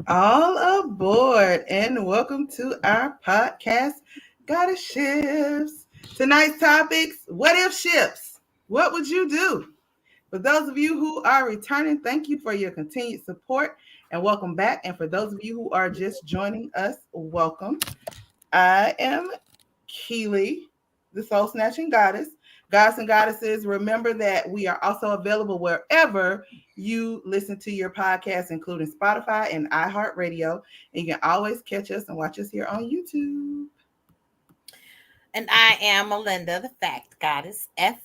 All aboard and welcome to our podcast, Whatifships. Tonight's topics, what if ships? What would you do? For those of you who are returning, thank you for your continued support and welcome back. And for those of you who are just joining us, welcome. I am Keely, the soul snatching goddess. Gods and goddesses, remember that we are also available wherever you listen to your podcast, including Spotify and iHeartRadio. And you can always catch us and watch us here on YouTube. And I am Melinda, the fact goddess, FACKT.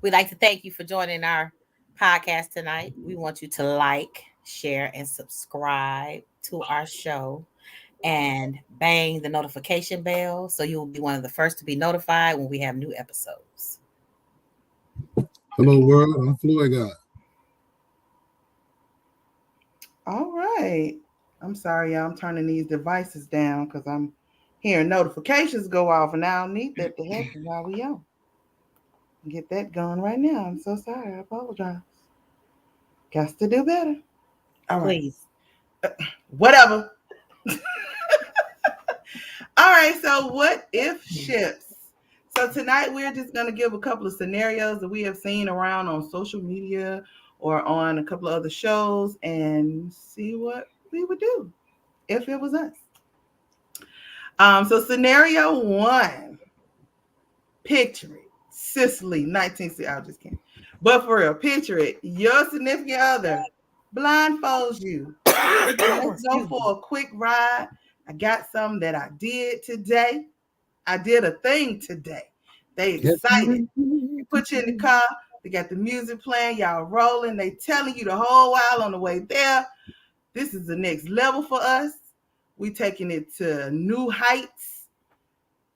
We'd like to thank you for joining our podcast tonight. We want you to like, share, and subscribe to our show and bang the notification bell so you'll be one of the first to be notified when we have new episodes. Hello, world. I'm Floyd God. All right. I'm sorry, y'all. I'm turning these devices down because I'm hearing notifications go off, and I don't need that to happen while we on. Get that going right now. I'm so sorry. I apologize. Got to do better. All right. Please. Whatever. All right, so what if ships? So tonight we're just going to give a couple of scenarios that we have seen around on social media or on a couple of other shows and see what we would do if it was us. So scenario one, picture it. Sicily, 1960. I just can't. But for real, picture it. Your significant other blindfolds you. Let's go for a quick ride. I got something that I did today. I did a thing today. They excited. They put you in the car. They got the music playing. Y'all rolling. They telling you the whole while on the way there. This is the next level for us. We taking it to new heights.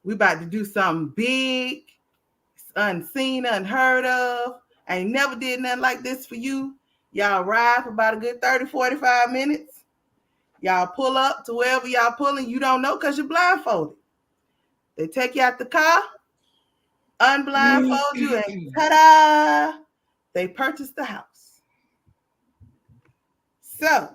We about to do something big, unseen, unheard of. I ain't never did nothing like this for you. Y'all ride for about a good 30, 45 minutes. Y'all pull up to wherever y'all pulling. You don't know because you're blindfolded. They take you out the car, unblindfold you, and ta-da! They purchased the house. So,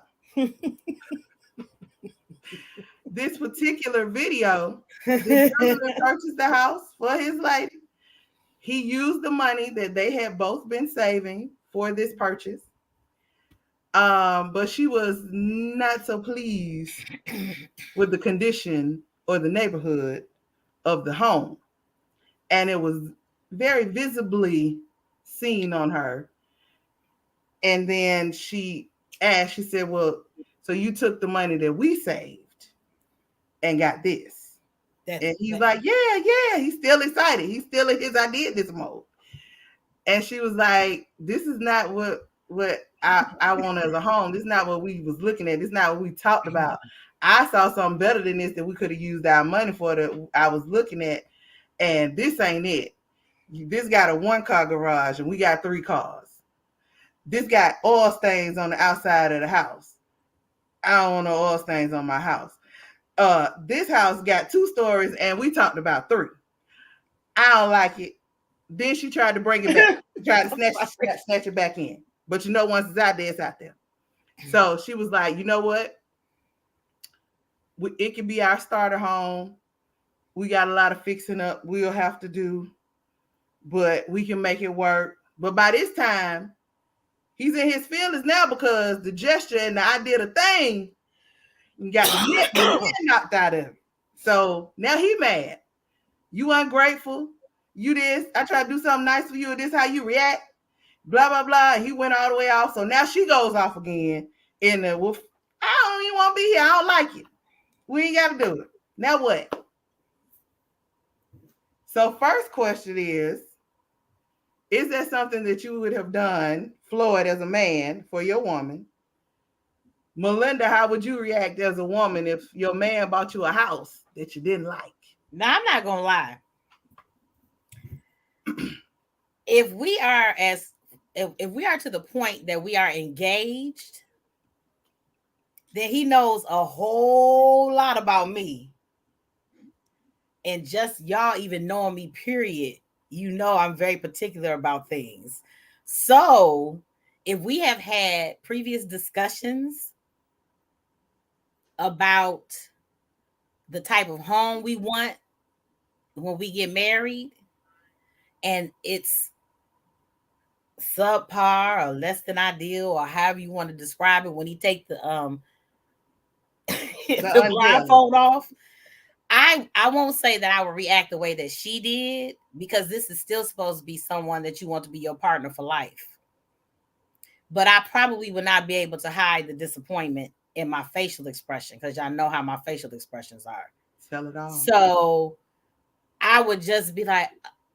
this particular video, the gentleman purchased the house for his lady. He used the money that they had both been saving for this purchase. But she was not so pleased with the condition or the neighborhood of the home. And it was very visibly seen on her. And then she asked, she said, well, so you took the money that we saved and got this. And he's like, yeah. He's still excited. He's still in his I did this mode. And she was like, this is not what I want as a home. This is not what we was looking at. This is not what we talked about. I saw something better than this that we could have used our money for that I was looking at. And this ain't it. This got a 1-car garage and we got 3 cars. This got oil stains on the outside of the house. I don't want no oil stains on my house. This house got 2 stories and we talked about 3. I don't like it. Then she tried to bring it back. Tried to snatch it back in. But you know, once it's out there, it's out there. So she was like, you know what? It could be our starter home. We got a lot of fixing up we'll have to do, but we can make it work. But by this time, he's in his feelings now because the gesture and the I did a thing, you got the net knocked out of him. So now he mad. You ungrateful. You this. I tried to do something nice for you, and this how you react. Blah, blah, blah. He went all the way off. So now she goes off again. And well, I don't even want to be here. I don't like it. We ain't got to do it. Now what? So first question is that something that you would have done, Floyd, as a man for your woman? Melinda, how would you react as a woman if your man bought you a house that you didn't like? Now, I'm not going to lie. If we are to the point that we are engaged, then he knows a whole lot about me. And just y'all even knowing me, period, you know I'm very particular about things. So if we have had previous discussions about the type of home we want when we get married, and it's subpar or less than ideal, or however you want to describe it, when he take the the blindfold off, I won't say that I would react the way that she did, because this is still supposed to be someone that you want to be your partner for life. But I probably would not be able to hide the disappointment in my facial expression, because y'all know how my facial expressions are. Tell it all. So I would just be like,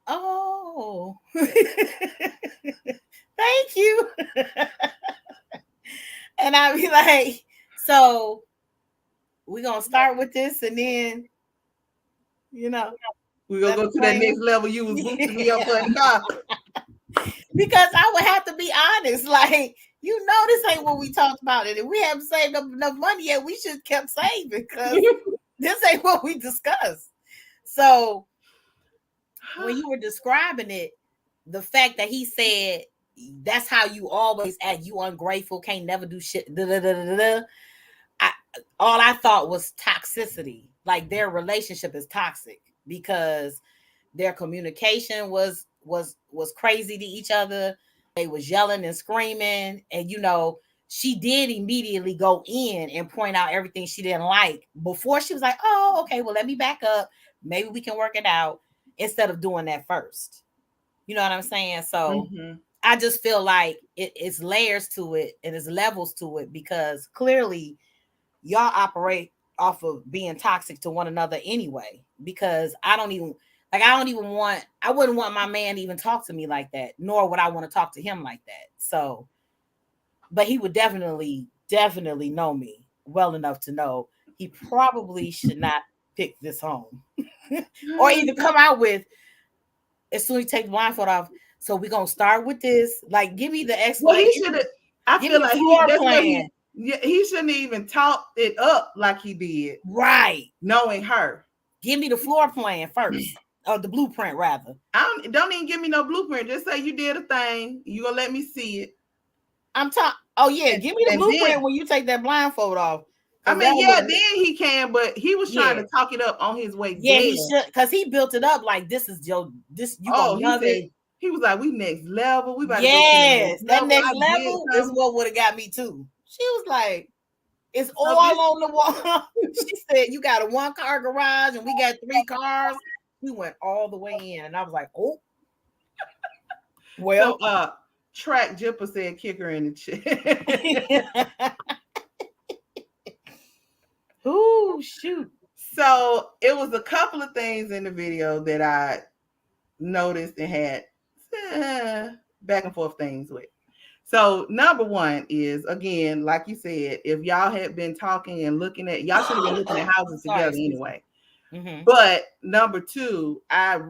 oh, thank you. And I'd be like, so we're going to start with this, and then, we're going to go to that next level you was boosting me up for in the car. Because I would have to be honest. Like, this ain't what we talked about. And if we haven't saved up enough money yet, we should have kept saving, because this ain't what we discussed. So when you were describing it, the fact that he said, that's how you always act, you ungrateful, can't never do shit, all I thought was toxicity. Like, their relationship is toxic because their communication was crazy to each other. They was yelling and screaming, and she did immediately go in and point out everything she didn't like before she was like, oh, okay, well, let me back up, maybe we can work it out, instead of doing that first. You know what I'm saying? So I just feel like it's layers to it and it's levels to it, because clearly y'all operate off of being toxic to one another anyway. Because I wouldn't want my man to even talk to me like that, nor would I want to talk to him like that. So, but he would definitely know me well enough to know he probably should not pick this home. Or even come out with, as soon as you take the blindfold off, so we're going to start with this. Like, give me the explanation. Well, he should have, I feel like that's what he shouldn't even talk it up like he did. Right. Knowing her. Give me the floor plan first. Or the blueprint, rather. Don't even give me no blueprint. Just say you did a thing. You gonna let me see it. I'm talking. Oh yeah, give me the blueprint when you take that blindfold off. I mean, yeah, then he can, but he was trying to talk it up on his way. Yeah, he should, because he built it up like this is you gonna love it. He was like, we next level. We about to go to that next level is what would have got me too. She was like, it's all on the wall. She said, you got a 1-car garage and we got 3 cars. We went all the way in, and I was like, oh. Well, so, Track Jipper said, kick her in the chat. Ooh, shoot. So it was a couple of things in the video that I noticed and had back and forth things with. So number one is, again, like you said, if y'all had been talking and looking at, y'all should have been looking at houses together anyway. But number two, I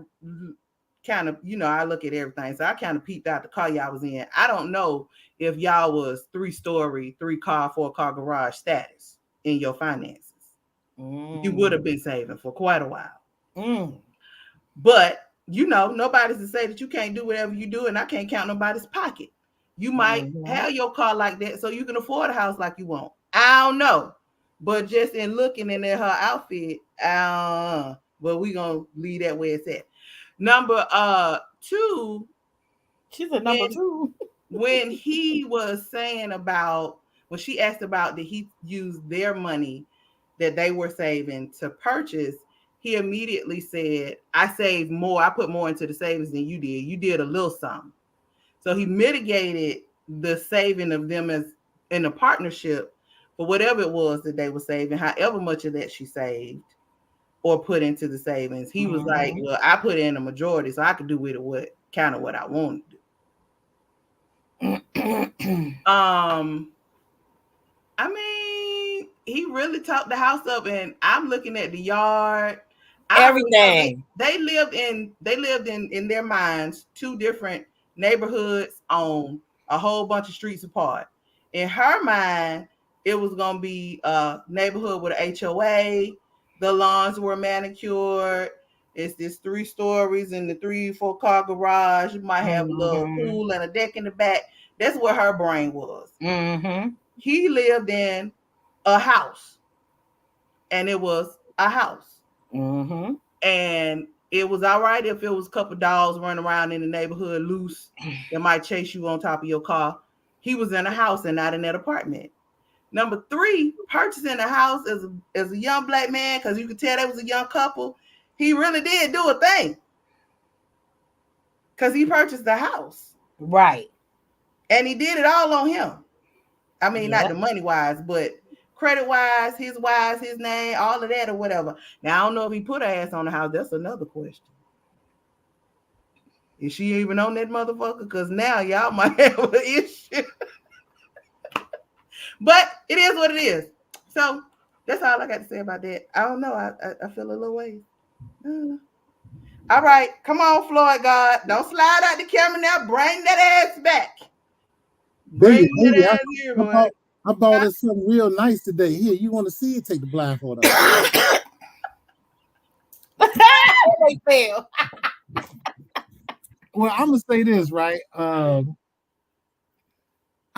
kind of, I look at everything. So I kind of peeped out the car y'all was in. I don't know if y'all was 3-story, 3-car, 4-car garage status in your finances. You would have been saving for quite a while. But nobody's to say that you can't do whatever you do, and I can't count nobody's pocket. You might have your car like that so you can afford a house like you want. I don't know. But just in looking in at her outfit, but we're going to leave that where it's at. Number 2. She's a number 2. When he was saying about, when she asked about did he use their money that they were saving to purchase, he immediately said, I saved more. I put more into the savings than you did. You did a little something. So he mitigated the saving of them as in a partnership for whatever it was that they were saving, however much of that she saved or put into the savings. He was like, well, I put in a majority so I could do with it what I wanted to do. I mean, he really talked the house up, and I'm looking at the yard. Everything. They lived in their minds 2 different neighborhoods on a whole bunch of streets apart. In her mind, it was gonna be a neighborhood with an HOA. The lawns were manicured. It's this 3 stories in the 3-4 car garage. You might have a little pool and a deck in the back. That's where her brain was. Mm-hmm. He lived in a house, and it was a house. Mm-hmm. And it was all right if it was a couple dogs running around in the neighborhood loose that might chase you on top of your car. He was in a house and not in that apartment. Number three, purchasing a house as a young black man, because you could tell they was a young couple. He really did do a thing because he purchased the house. Right. And he did it all on him. I mean, not Yep. the money wise, but credit wise, his name, all of that or whatever. Now, I don't know if he put her ass on the house. That's another question. Is she even on that motherfucker? Because now y'all might have an issue. But it is what it is. So that's all I got to say about that. I don't know. I feel a little way. All right. Come on, Floyd God. Don't slide out the camera now. Bring that ass back. Bring Baby, that ass here, boy. I bought us something real nice today. Here, you want to see it? Take the blindfold off. They fail. Well, I'm gonna say this, right? I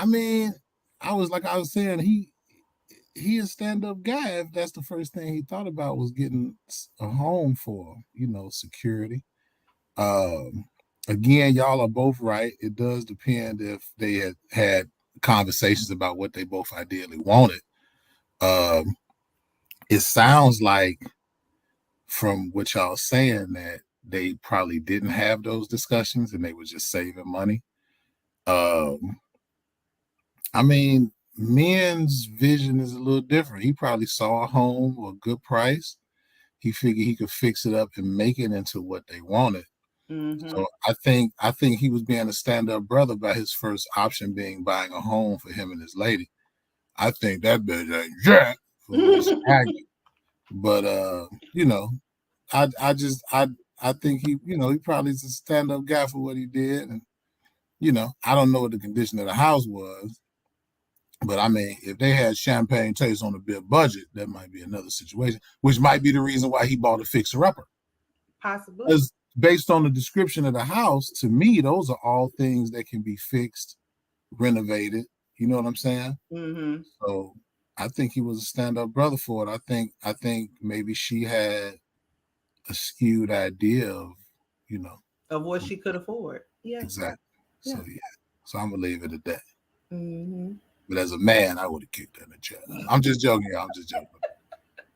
mean, I was saying, he a stand-up guy. If that's the first thing he thought about was getting a home for, security. Again, y'all are both right. It does depend if they had conversations about what they both ideally wanted. It sounds like from what y'all saying that they probably didn't have those discussions and they were just saving money. I mean, men's vision is a little different. He probably saw a home or a good price. He figured he could fix it up and make it into what they wanted. Mm-hmm. So I think he was being a stand-up brother by his first option being buying a home for him and his lady. I think that bitch ain't jack for this agony. But I think he probably is a stand-up guy for what he did. And I don't know what the condition of the house was. But I mean, if they had champagne taste on a big budget, that might be another situation, which might be the reason why he bought a fixer-upper. Possibly. Because based on the description of the house, to me, those are all things that can be fixed, renovated. You know what I'm saying? Mm-hmm. So I think he was a stand-up brother for it. I think maybe she had a skewed idea of, of what she could afford. Yeah. Exactly. Yeah. So So I'm gonna leave it at that. Mm-hmm. But as a man, I would have kicked her in the chair. I'm just joking, y'all. I'm just joking.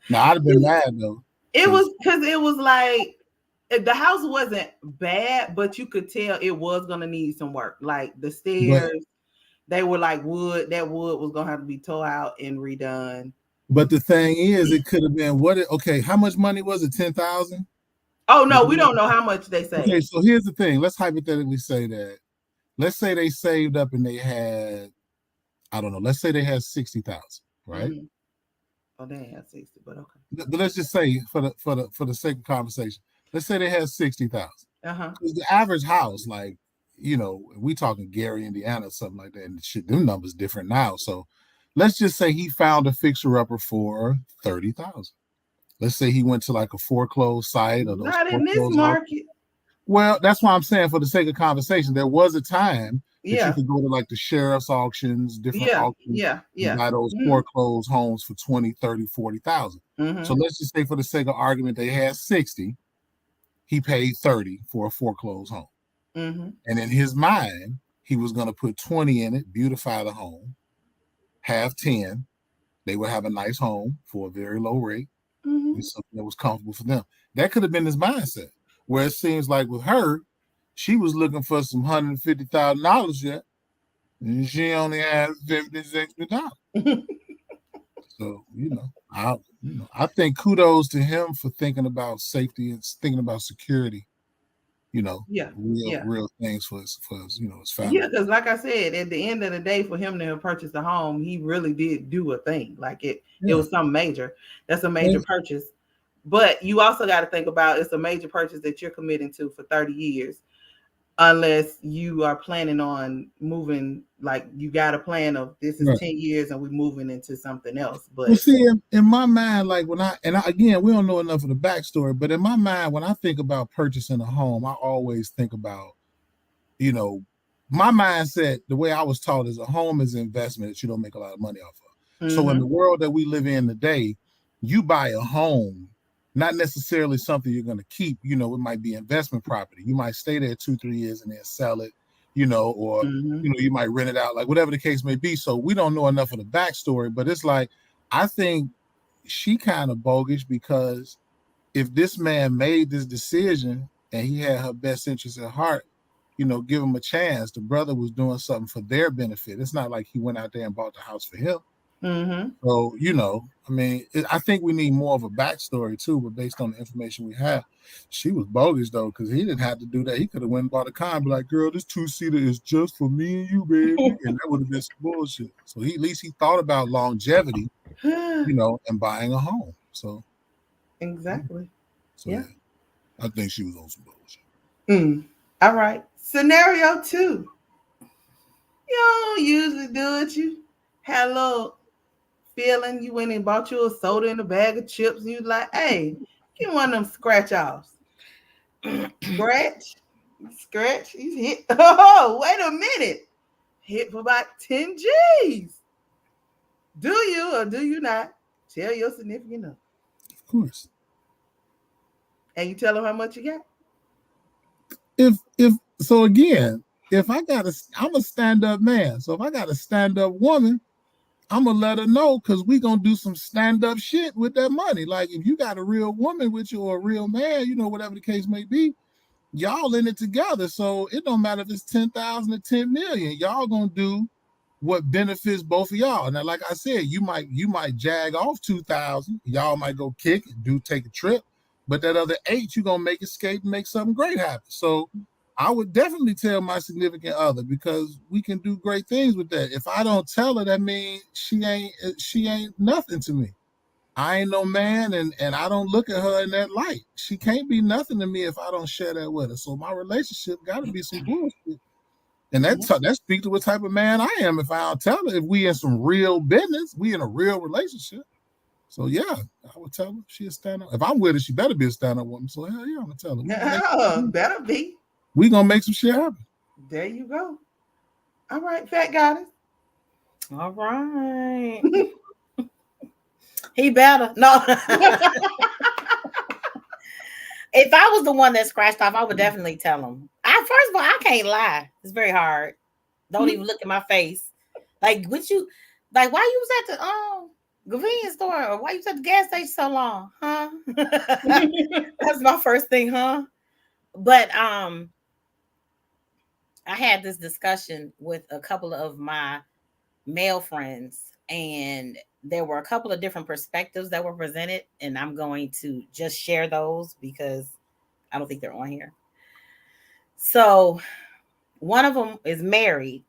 Now I'd have been mad though. It was because it was like the house wasn't bad, but you could tell it was gonna need some work. Like the stairs, they were like wood. That wood was gonna have to be tore out and redone. But the thing is, it could have been okay, how much money was it? 10,000? Oh no, we don't know how much they saved. Okay, so here's the thing. Let's hypothetically say that. Let's say they saved up and they had, I don't know, let's say they had 60,000, right? Mm-hmm. Oh, they had 60, but okay. But let's just say for the sake of conversation, let's say they had 60,000. Because the average house, like, we talking Gary, Indiana, something like that, and shit, them numbers different now. So let's just say he found a fixer-upper for 30,000. Let's say he went to like a foreclosed site or those not in this market. Well, that's why I'm saying, for the sake of conversation, there was a time that you could go to like the sheriff's auctions, different auctions, and buy those foreclosed homes for 20, 30, 40,000. So let's just say, for the sake of argument, they had 60. He paid 30 for a foreclosed home. And in his mind, he was going to put 20 in it, beautify the home, have 10. They would have a nice home for a very low rate, and something that was comfortable for them. That could have been his mindset. Where it seems like with her, she was looking for some $150,000 yet, and she only had $50,000. So I think kudos to him for thinking about safety and thinking about security. Real things for his family. Yeah, because like I said, at the end of the day, for him to have purchased a home, he really did do a thing. Like it was something major. That's a major purchase. But you also got to think about, it's a major purchase that you're committing to for 30 years, unless you are planning on moving. Like you got a plan of this is 10 years and we're moving into something else. But see, in my mind, like again, we don't know enough of the backstory, but in my mind, when I think about purchasing a home, I always think about, my mindset, the way I was taught, is a home is an investment that you don't make a lot of money off of. So in the world that we live in today, you buy a home, not necessarily something you're going to keep. It might be investment property. You might stay there 2-3 years and then sell it, or you might rent it out, like whatever the case may be. So we don't know enough of the backstory, but it's like, I think she kind of bogus, because if this man made this decision and he had her best interest at heart, give him a chance. The brother was doing something for their benefit. It's not like he went out there and bought the house for him. So, I think we need more of a backstory too, but based on the information we have, she was bogus though, because he didn't have to do that. He could have went and bought a car and be like, girl, this 2-seater is just for me and you, baby. And that would have been some bullshit. So at least he thought about longevity, and buying a home. So exactly. So yeah. I think she was on some bullshit. All right. Scenario 2. You don't usually do it. You had a little feeling. You went and bought you a soda and a bag of chips, and you like, hey, get one of them scratch offs. Scratch. He's hit. Oh, wait a minute. Hit for about 10 G's. Do you or do you not tell your significant other? Of course. And you tell them how much you got? I'm a stand-up man. So if I got a stand-up woman, I'm gonna let her know, because we gonna do some stand-up shit with that money. Like if you got a real woman with you or a real man, whatever the case may be, y'all in it together. So it don't matter if it's 10,000 or 10 million. Y'all gonna do what benefits both of y'all. Now, like I said, you might jag off 2,000. Y'all might go kick and take a trip, but that other 8, you're gonna make escape and make something great happen. So I would definitely tell my significant other, because we can do great things with that. If I don't tell her, that means she ain't nothing to me. I ain't no man, and I don't look at her in that light. She can't be nothing to me if I don't share that with her. So my relationship got to be some bullshit. And that speaks to what type of man I am if I don't tell her. If we in some real business, we in a real relationship. So yeah, I would tell her she a stand-up. If I'm with her, she better be a stand-up woman. So hell yeah, I'm gonna tell her. Better be. We gonna make some shit happen. There you go. All right, Fat Goddess. All right. He better. No. If I was the one that scratched off, I would definitely tell him. First of all, I can't lie. It's very hard. Don't even look in my face. Like, why you was at the convenience store, or why you was at the gas station so long? Huh? That's my first thing, huh? But I had this discussion with a couple of my male friends, and there were a couple of different perspectives that were presented, and I'm going to just share those because I don't think they're on here. So one of them is married,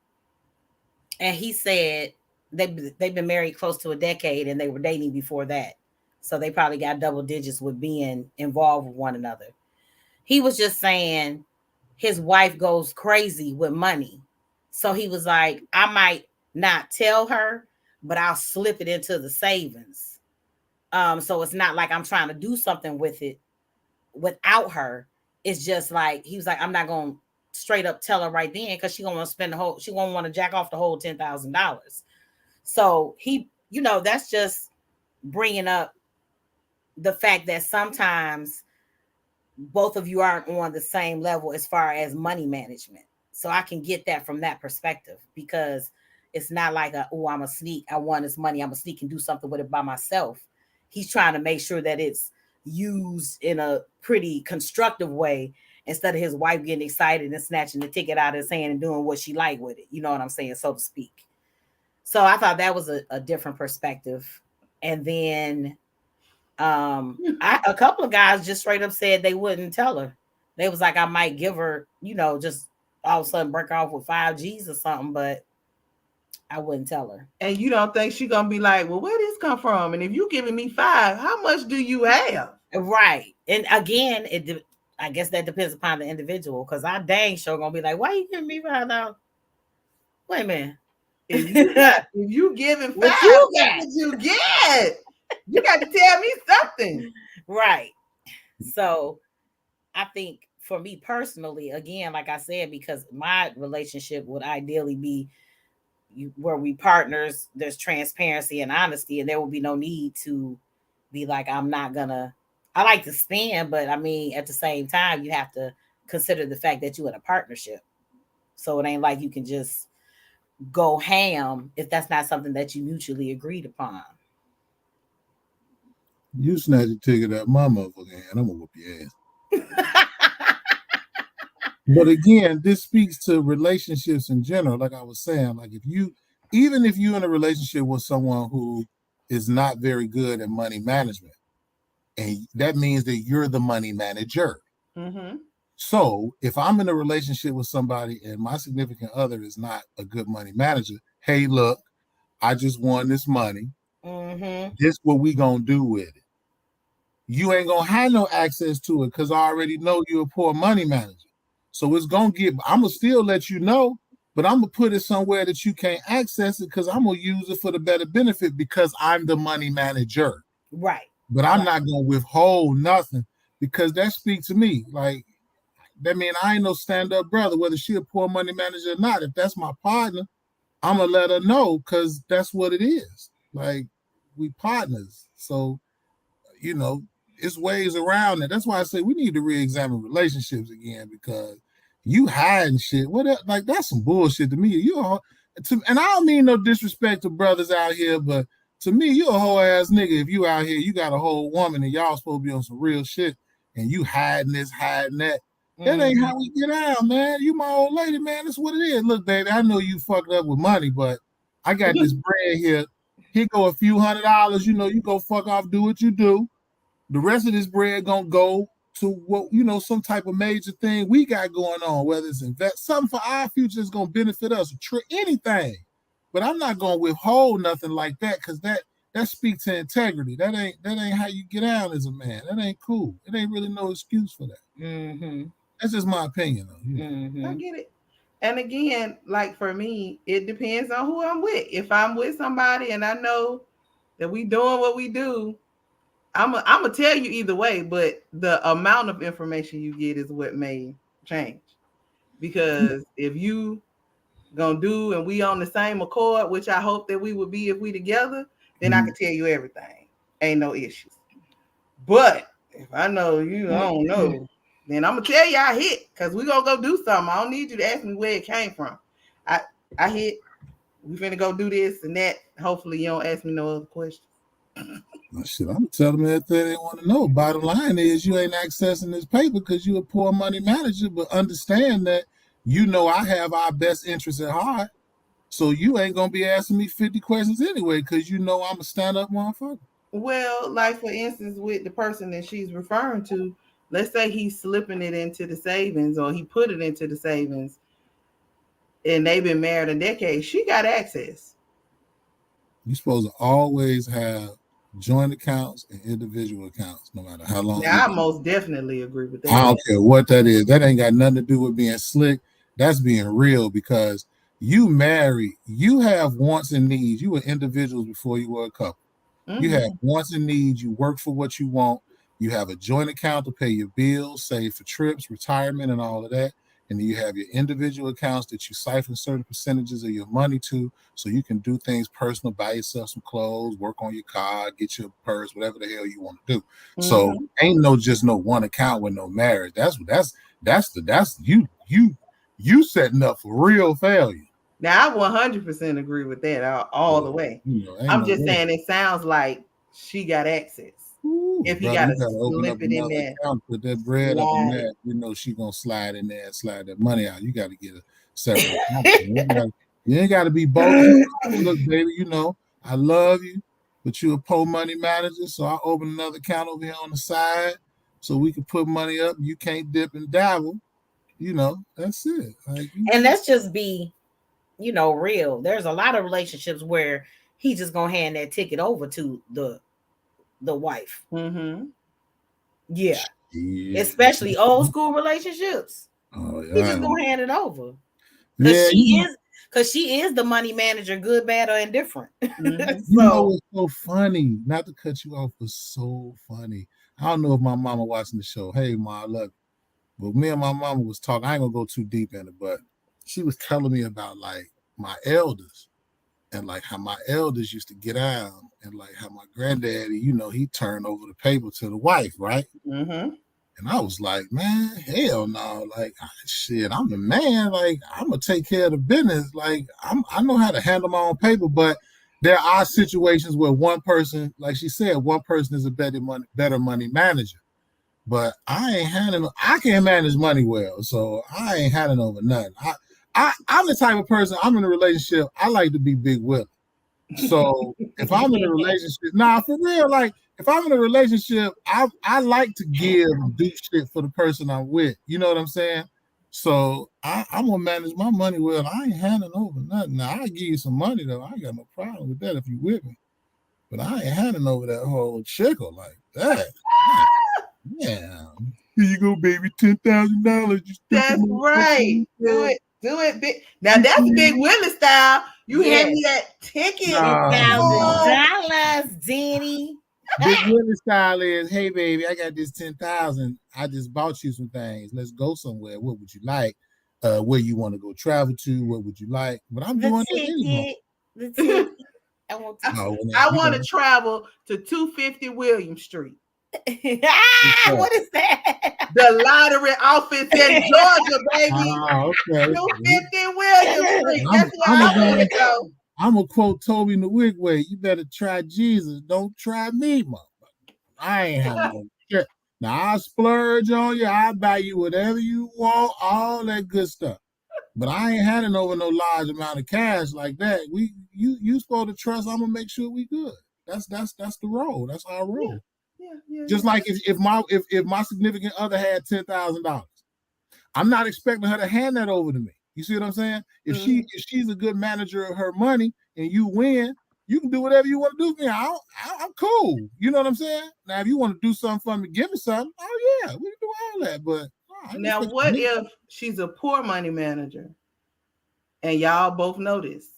and he said they've been married close to a decade, and they were dating before that. So they probably got double digits with being involved with one another. He was just saying his wife goes crazy with money. So he was like, I might not tell her, but I'll slip it into the savings. So it's not like I'm trying to do something with it without her. It's just like, he was like, I'm not going to straight up tell her right then, because she going to want to spend she won't want to jack off the whole $10,000. So he, that's just bringing up the fact that sometimes both of you aren't on the same level as far as money management. So I can get that from that perspective, because it's not like I'm a sneak. I want this money. I'm a sneak and do something with it by myself. He's trying to make sure that it's used in a pretty constructive way, instead of his wife getting excited and snatching the ticket out of his hand and doing what she liked with it. You know what I'm saying? So to speak. So I thought that was a different perspective. And then a couple of guys just straight up said they wouldn't tell her. They was like, I might give her, just all of a sudden break off with 5 G's or something, but I wouldn't tell her. And you don't think she's gonna be like, well, where this come from? And if you giving me 5, how much do you have? Right. And again, I guess that depends upon the individual, because I dang sure gonna be like, why you giving me $5? Wait a minute. If you giving 5, what you get? You got to tell me something. Right. So I think for me personally, again, like I said, because my relationship would ideally be where we partners, there's transparency and honesty, and there will be no need to be like, I'm not gonna. I like to spend, but I mean, at the same time, you have to consider the fact that you're in a partnership. So it ain't like you can just go ham if that's not something that you mutually agreed upon. You snatch a ticket at my motherfucking hand, I'm gonna whoop your ass. But again, this speaks to relationships in general. Like I was saying, like even if you're in a relationship with someone who is not very good at money management, and that means that you're the money manager. Mm-hmm. So if I'm in a relationship with somebody and my significant other is not a good money manager, hey, look, I just won this money. Mm-hmm. This what we gonna do with it. You ain't gonna have no access to it because I already know you're a poor money manager. So it's gonna get, I'm gonna still let you know, but I'm gonna put it somewhere that you can't access it because I'm gonna use it for the better benefit because I'm the money manager. Right. But I'm not gonna withhold nothing because that speaks to me. Like, that mean I ain't no stand-up brother, whether she a poor money manager or not. If that's my partner, I'm gonna let her know because that's what it is. Like, we partners. So, it's ways around it. That's why I say we need to re-examine relationships again because you hiding shit. Like, that's some bullshit to me. And I don't mean no disrespect to brothers out here, but to me, you a whole ass nigga. If you out here, you got a whole woman and y'all supposed to be on some real shit and you hiding this, hiding that. That ain't how we get out, man. You my old lady, man. That's what it is. Look, baby, I know you fucked up with money, but I got this bread here. Here go a few $100. You go fuck off, do what you do. The rest of this bread gonna go to what some type of major thing we got going on, whether it's invest something for our future is gonna benefit us, anything. But I'm not gonna withhold nothing like that because that speaks to integrity. That ain't how you get out as a man. That ain't cool. It ain't really no excuse for that. Mm-hmm. That's just my opinion. Mm-hmm. I get it. And again, like for me, it depends on who I'm with. If I'm with somebody and I know that we doing what we do, I'm gonna tell you either way, but the amount of information you get is what may change. Because if you gonna do and we on the same accord, which I hope that we would be if we together, then I can tell you everything. Ain't no issues. But if I know you don't know, then I'm gonna tell you I hit because we gonna go do something. I don't need you to ask me where it came from. I hit. We finna go do this and that. Hopefully you don't ask me no other questions. Shit, I'm telling them everything they want to know. Bottom line is you ain't accessing this paper because you're a poor money manager, but understand that I have our best interests at heart. So you ain't gonna be asking me 50 questions anyway, because I'm a stand-up motherfucker. Well, like for instance, with the person that she's referring to, let's say he's slipping it into the savings or he put it into the savings and they've been married a decade, she got access. You're supposed to always have joint accounts and individual accounts, no matter how long. Now, I most definitely agree with that. I don't care what that is. That ain't got nothing to do with being slick. That's being real because you married, you have wants and needs. You were individuals before you were a couple. Mm-hmm. You have wants and needs. You work for what you want. You have a joint account to pay your bills, save for trips, retirement, and all of that. And then you have your individual accounts that you siphon certain percentages of your money to so you can do things personal, buy yourself some clothes, work on your car, get your purse, whatever the hell you want to do. Mm-hmm. So ain't just no one account with no marriage. That's you setting up for real failure. Now, I 100% agree with that all the way. I'm just saying it sounds like she got access. Ooh, if you got to slip it in there, put that bread up in there, she gonna slide in there and slide that money out. You got to get a separate account. You ain't got to be both. Look, baby, I love you, but you a poor money manager, so I open another account over here on the side so we can put money up. You can't dip and dabble. That's it. And let's just be, real. There's a lot of relationships where he just gonna hand that ticket over to the wife. Mm-hmm. Yeah. Especially old school relationships. Oh, yeah. He just gonna hand it over. Because she is the money manager, good, bad, or indifferent. Mm-hmm. So, it's so funny. Not to cut you off, but so funny. I don't know if my mama watching the show. Hey, Ma, look, But me and my mama was talking. I ain't gonna go too deep in it, but she was telling me about like my elders and like how my elders used to get out and like how my granddaddy, he turned over the paper to the wife, right? Mm-hmm. And I was like, man, hell no. Like, shit, I'm the man. Like, I'm going to take care of the business. Like, I know how to handle my own paper, but there are situations where one person, like she said, one person is a better money manager. But I can't manage money well. So I ain't handing over nothing. I'm the type of person, I'm in a relationship, I like to be big willing. So if I'm in a relationship, for real, like if I'm in a relationship, I like to give and do shit for the person I'm with. You know what I'm saying? So I'm gonna manage my money well. I ain't handing over nothing. Now I give you some money though. I ain't got no problem with that if you with me. But I ain't handing over that whole chickle like that. Yeah. Here you go, baby. $10,000. That's right. Do it big. Now that's Big Willie style. You hand me that ticket. $10,000, Danny. Big Willie style is, hey baby, I got this 10,000. I just bought you some things. Let's go somewhere. What would you like? Where you want to go travel to? What would you like? But I'm doing it anymore. The ticket. I want to travel to 250 William Street. What is that? The lottery office in Georgia, baby. Okay. 250 William Street. That's where I want to go. I'm gonna quote Toby in the Wigway. You better try Jesus. Don't try me, motherfucker. I ain't having no shit. Now I'll splurge on you. I'll buy you whatever you want, all that good stuff. But I ain't handing over no large amount of cash like that. You supposed to trust. I'm gonna make sure we good. That's the role. That's our role. Yeah. Just like if my significant other had $10,000, I'm not expecting her to hand that over to me. You see what I'm saying? If she's a good manager of her money and you win, you can do whatever you want to do for me. I'm cool. You know what I'm saying? Now, if you want to do something for me, give me something. Oh yeah, we can do all that. But now, what if she's a poor money manager and y'all both know this?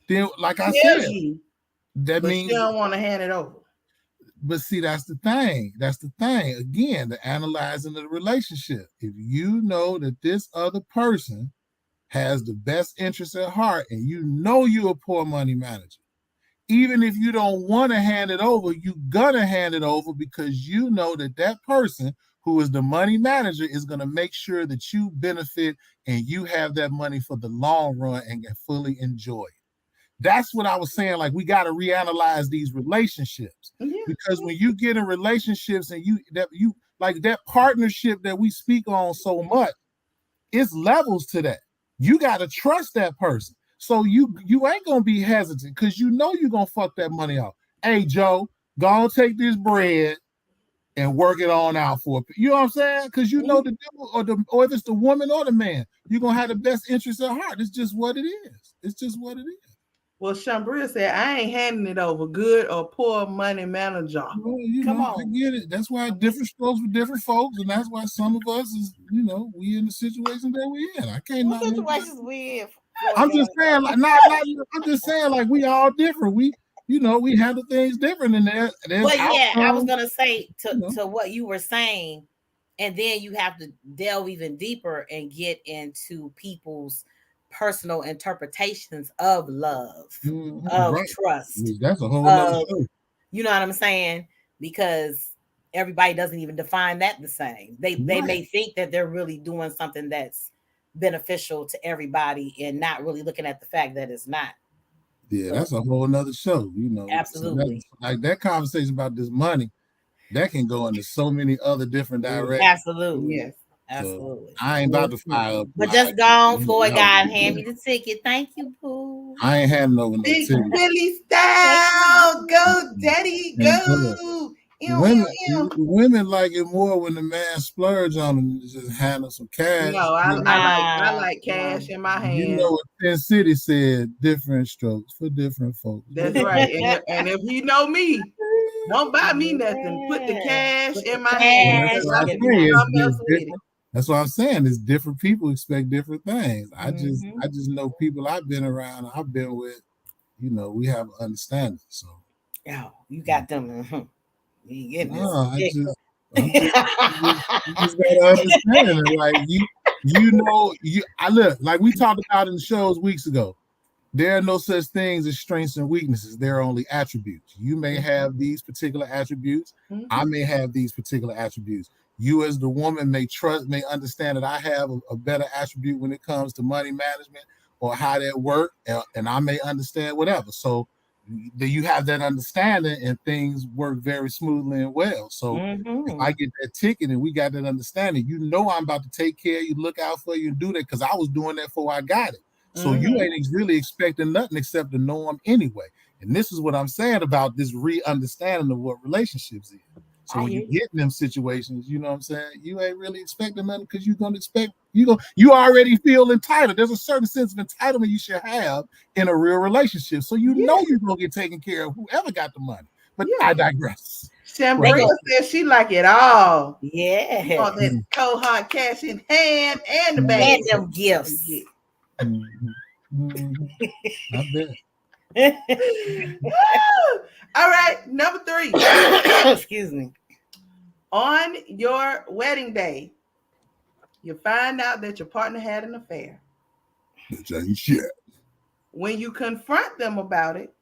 Then, like I said, that means she don't want to hand it over. But see, that's the thing. Again, the analyzing of the relationship. If you know that this other person has the best interest at heart and you know you're a poor money manager, even if you don't want to hand it over, you're going to hand it over because you know that person who is the money manager is going to make sure that you benefit and you have that money for the long run and can fully enjoy it. That's what I was saying. Like, we got to reanalyze these relationships because when you get in relationships and that partnership that we speak on so much, it's levels to that. You got to trust that person. So you ain't going to be hesitant because you know you're going to fuck that money off. Hey, Joe, go on, take this bread and work it on out for it. You know what I'm saying? Because you know or if it's the woman or the man, you're going to have the best interest at heart. It's just what it is. It's just what it is. Well, Shambria said, I ain't handing it over, good or poor money manager. Well, Come on. I get it. That's why different strokes for different folks, and that's why some of us is, we in the situation that we in. I can't. What situations we in? I'm just saying, like, I'm just saying, like, we all different. We handle things different, and there's I was gonna say to what you were saying, and then you have to delve even deeper and get into people's personal interpretations of love, of trust. That's a whole other show. You know what I'm saying? Because everybody doesn't even define that the same. They may think that they're really doing something that's beneficial to everybody and not really looking at the fact that it's not. Yeah, that's a whole nother show, Absolutely. So like that conversation about this money, that can go into so many other different directions. Absolutely. Yes. Absolutely. So I ain't about to fire up. But just go on, Floyd God, hand me the ticket. Thank you, Pooh. I ain't handing over no ticket. Billy style. Go, daddy, go. Women like it more when the man splurge on them and just handle some cash. No, I like cash in my hand. You know what Penn City said, different strokes for different folks. That's right. and if you know me, don't buy me nothing. Put the cash in my hand. That's what I'm saying. Is different people expect different things. I just know people I've been around, I've been with, we have understanding. So you got them. You getting this. You just gotta understand it. Like I look like we talked about in the shows weeks ago. There are no such things as strengths and weaknesses. There are only attributes. You may have these particular attributes. I may have these particular attributes. You as the woman may understand that I have a better attribute when it comes to money management or how that work, and I may understand whatever. So you have that understanding and things work very smoothly and well. So if I get that ticket and we got that understanding, I'm about to take care of you, look out for you, and do that because I was doing that before I got it. So you ain't really expecting nothing except the norm anyway. And this is what I'm saying about this re-understanding of what relationships is. So when you get in them situations, you know what I'm saying? You ain't really expecting nothing because you're gonna expect you already feel entitled. There's a certain sense of entitlement you should have in a real relationship. So you're gonna get taken care of whoever got the money. But I digress. Shambria says she like it all. Yeah. You want that cold hard cash in hand and the bag. And them gifts. I bet. All right, number 3. Excuse me. On your wedding day, you find out that your partner had an affair. Shit. When you confront them about it,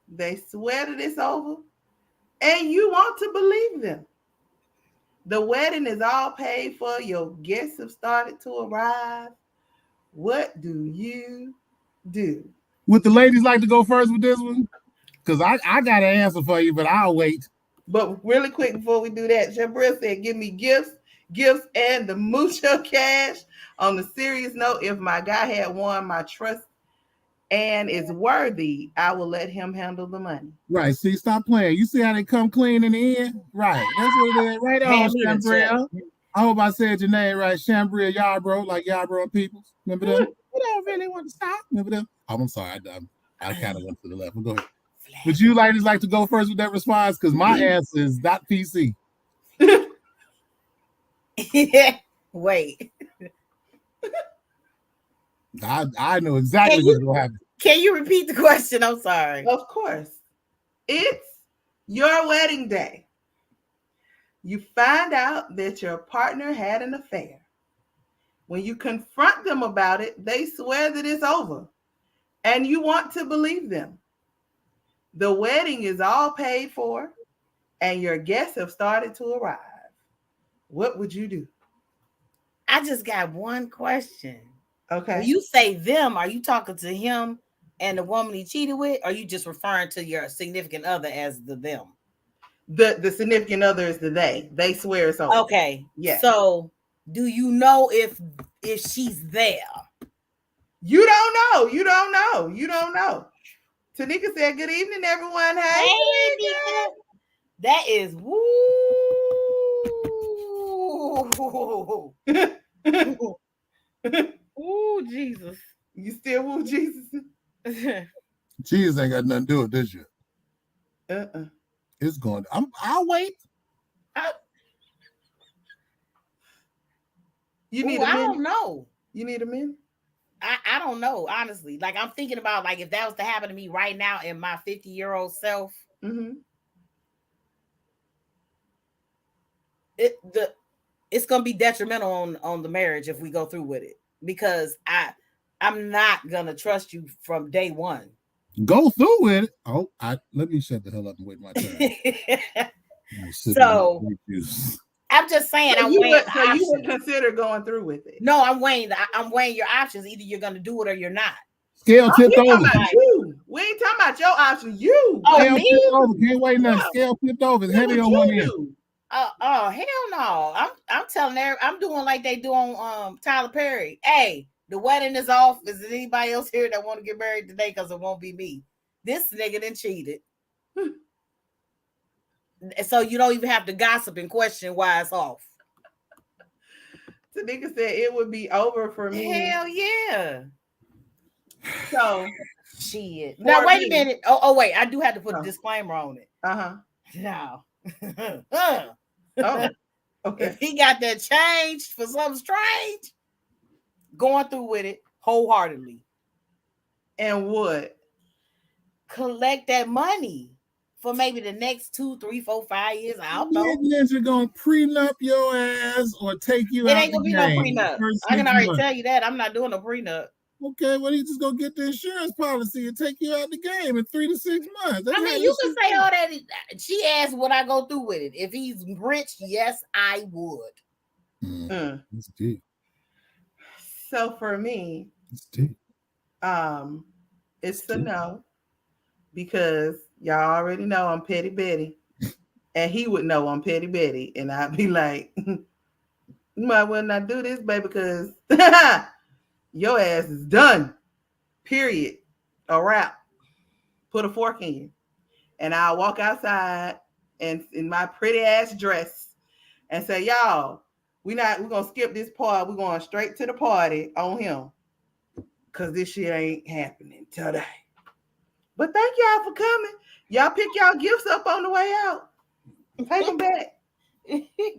they swear that it's over, and you want to believe them. The wedding is all paid for. Your guests have started to arrive. What do you do? Would the ladies like to go first with this one? Because I got an answer for you, but I'll wait. But really quick before we do that, Shambria said, give me gifts, and the mucho cash. On the serious note, if my guy had won my trust and is worthy, I will let him handle the money. Right. See, stop playing. You see how they come clean in the end? Right. That's what it is. Right on, Shambria. I hope I said your name right. Shambria Yarbrough, like Yarbrough Peoples. Remember them? You don't really want to stop. Remember them? Oh, I'm sorry. I kind of went to the left. But go ahead. Would you ladies like to go first with that response? Because my answer is not PC. Wait. I know exactly what's going to happen. Can you repeat the question? I'm sorry. Of course. It's your wedding day. You find out that your partner had an affair. When you confront them about it, they swear that it's over, and you want to believe them. The wedding is all paid for, and your guests have started to arrive. What would you do? I just got one question. Okay. When you say them, are you talking to him and the woman he cheated with? Or are you just referring to your significant other as the them? The significant other is the they. They swear it's over. Okay. Yeah. So do you know if she's there? You don't know. You don't know. You don't know. Tanika said, good evening, everyone. Hey, Nika. That is woo. Ooh, Jesus. You still woo Jesus? Jesus ain't got nothing to do with this shit. It's going. I'll wait. You need a minute? I don't know. You need a minute? I don't know, honestly. Like, I'm thinking about, like, if that was to happen to me right now in my 50-year-old self, it's gonna be detrimental on the marriage if we go through with it, because I'm not gonna trust you from day one. Go through with it. Oh, let me shut the hell up and wait my turn. So I'm just saying, so you would consider going through with it? No, I'm weighing your options. Either you're gonna do it or you're not. Scale tipped over. We ain't talking about your options. You. Oh, scale me? tipped over. Can't wait nothing. Scale tipped over. It's heavy on one end. Oh, hell no. I'm telling her, I'm doing like they do on Tyler Perry. Hey, the wedding is off. Is there anybody else here that want to get married today? Because it won't be me. This nigga done cheated. So you don't even have to gossip and question why it's off. The nigga said it would be over for me. Hell yeah. So shit. Now wait a minute. Oh wait, I do have to put a disclaimer on it. No. Oh, okay. If he got that changed for something strange, going through with it wholeheartedly. And what? Collect that money for maybe the next 2, 3, 4, 5 years. I don't know. You're gonna prenup your ass or take you it out ain't gonna the be game. no prenup. I can already tell you that. I'm not doing a prenup. Okay, well, he's just gonna get the insurance policy and take you out the game in 3 to 6 months. That's you can say all that. She asked would I go through with it. If he's rich, yes, I would. That's deep. So for me, it's deep. It's a no, because y'all already know I'm Petty Betty, and he would know I'm Petty Betty, and I'd be like, you might well not do this, baby, because your ass is done. Period. A wrap. Put a fork in you. And I'll walk outside and in my pretty ass dress and say, y'all, we're gonna skip this part. We're going straight to the party on him. Cause this shit ain't happening today. But thank y'all for coming. Y'all pick y'all gifts up on the way out. Take them back.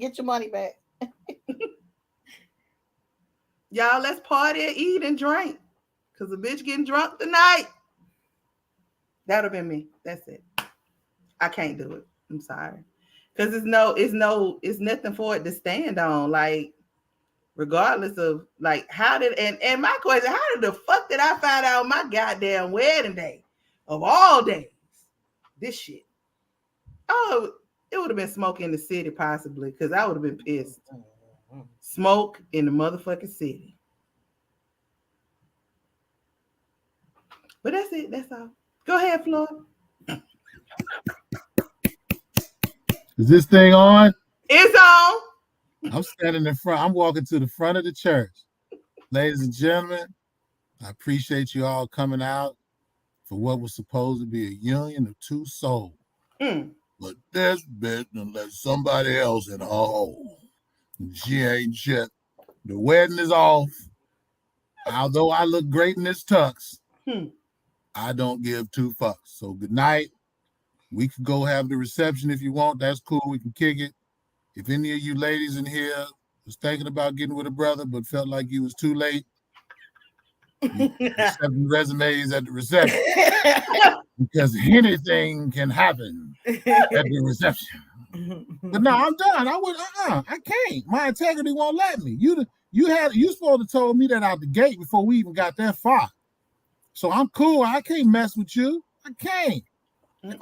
Get your money back. Y'all, let's party, eat, and drink. Cause the bitch getting drunk tonight. That would have been me. That's it. I can't do it. I'm sorry. Cause it's nothing for it to stand on. Like, regardless of like and my question, how did the fuck did I find out my goddamn wedding day of all days? This shit. Oh, it would have been smoke in the city possibly, because I would have been pissed. Smoke in the motherfucking city. But that's it. That's all. Go ahead, Floyd. Is this thing on? It's on. I'm standing in front. I'm walking to the front of the church. Ladies and gentlemen, I appreciate you all coming out for what was supposed to be a union of two souls. But this bitch done let somebody else in her hole. She ain't shit. The wedding is off. Although I look great in this tux, I don't give two fucks. So good night. We can go have the reception if you want. That's cool. We can kick it. If any of you ladies in here was thinking about getting with a brother but felt like you was too late, accepting resumes at the reception. Because anything can happen at the reception. But no, I'm done. I can't. My integrity won't let me. You supposed to told me that out the gate before we even got that far. So I'm cool. I can't mess with you. I can't.